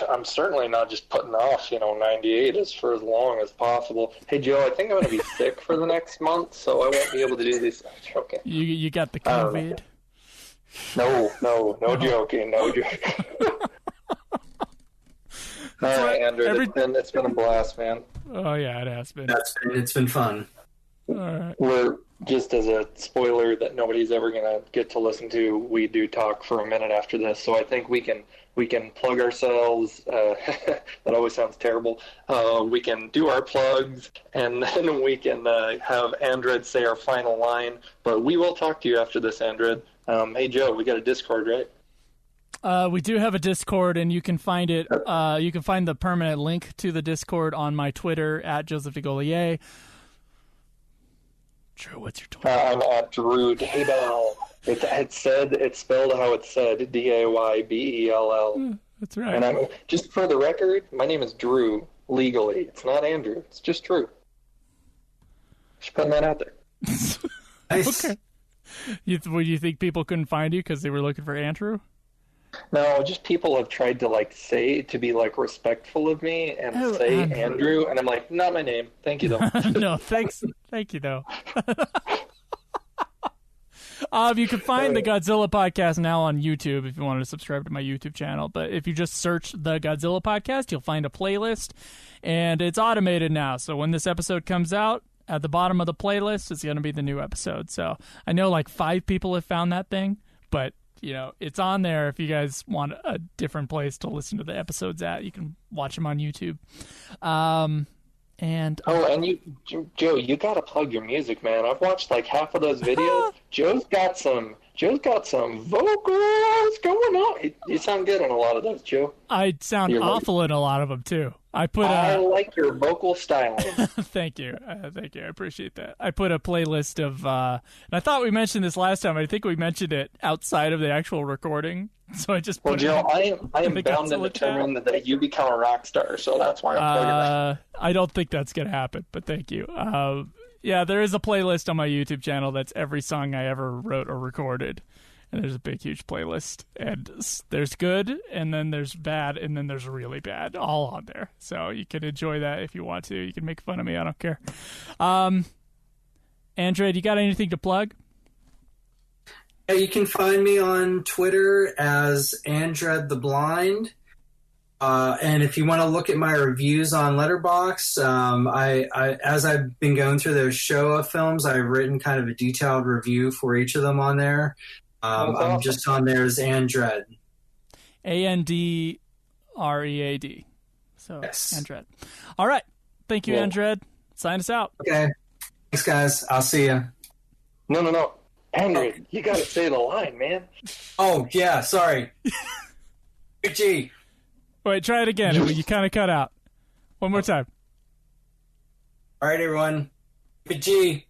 I'm certainly not just putting off 98 for as long as possible. Hey Joe, I think I'm going to be sick for the next month, so I won't be able to do this. Okay. You got the COVID? No joking. All right, Andrew, it's been a blast, man. Oh yeah, it has been. It's been fun. All right. We're just as a spoiler that nobody's ever gonna get to listen to. We do talk for a minute after this, so I think we can plug ourselves. That always sounds terrible. We can do our plugs, and then we can have Andread say our final line. But we will talk to you after this, Andread. Hey Joe, we got a Discord, right? We do have a Discord, and you can find it. You can find the permanent link to the Discord on my Twitter @JosephDeGolier. Drew, what's your Twitter? I'm at Drew Daybell. It's spelled how it's said, Daybell. That's right. And I'm just for the record, my name is Drew legally. It's not Andrew. It's just Drew. Just putting that out there. Nice. Okay. You think people couldn't find you because they were looking for Andrew? No, just people have tried to say to be respectful of me and say Andrew, and I'm like, not my name. Thank you though. No, thanks. Thank you though. You can find the Godzilla podcast now on YouTube if you want to subscribe to my YouTube channel. But if you just search the Godzilla podcast, you'll find a playlist, and it's automated now. So when this episode comes out, at the bottom of the playlist is going to be the new episode. So I know 5 people have found that thing, but it's on there. If you guys want a different place to listen to the episodes at, you can watch them on YouTube. And you, Joe, you gotta plug your music, man. I've watched half of those videos. Joe's got some vocals going on. You sound good on a lot of those, Joe. I sound awful in a lot of them too. I like your vocal styling. Thank you. Thank you. I appreciate that. I put a playlist of, and I thought we mentioned this last time. I think we mentioned it outside of the actual recording. So I just put Joe, I am bound and determined that you become a rock star. So that's why I'm plugging that. I don't think that's going to happen, but thank you. Yeah, there is a playlist on my YouTube channel that's every song I ever wrote or recorded. And there's a big, huge playlist. And there's good, and then there's bad, and then there's really bad, all on there. So you can enjoy that if you want to. You can make fun of me. I don't care. Andread, you got anything to plug? Yeah, you can find me on Twitter as Andread the Blind. And if you want to look at my reviews on Letterboxd, I as I've been going through those Showa films, I've written kind of a detailed review for each of them on there. I'm just on there as Andread. Andread. So, yes. Andread. All right. Thank you, Andread. Sign us out. Okay. Thanks, guys. I'll see you. No. Andread, you got to say the line, man. Oh, yeah. Sorry. G. Wait, try it again. You kind of cut out. One more time. All right, everyone. G.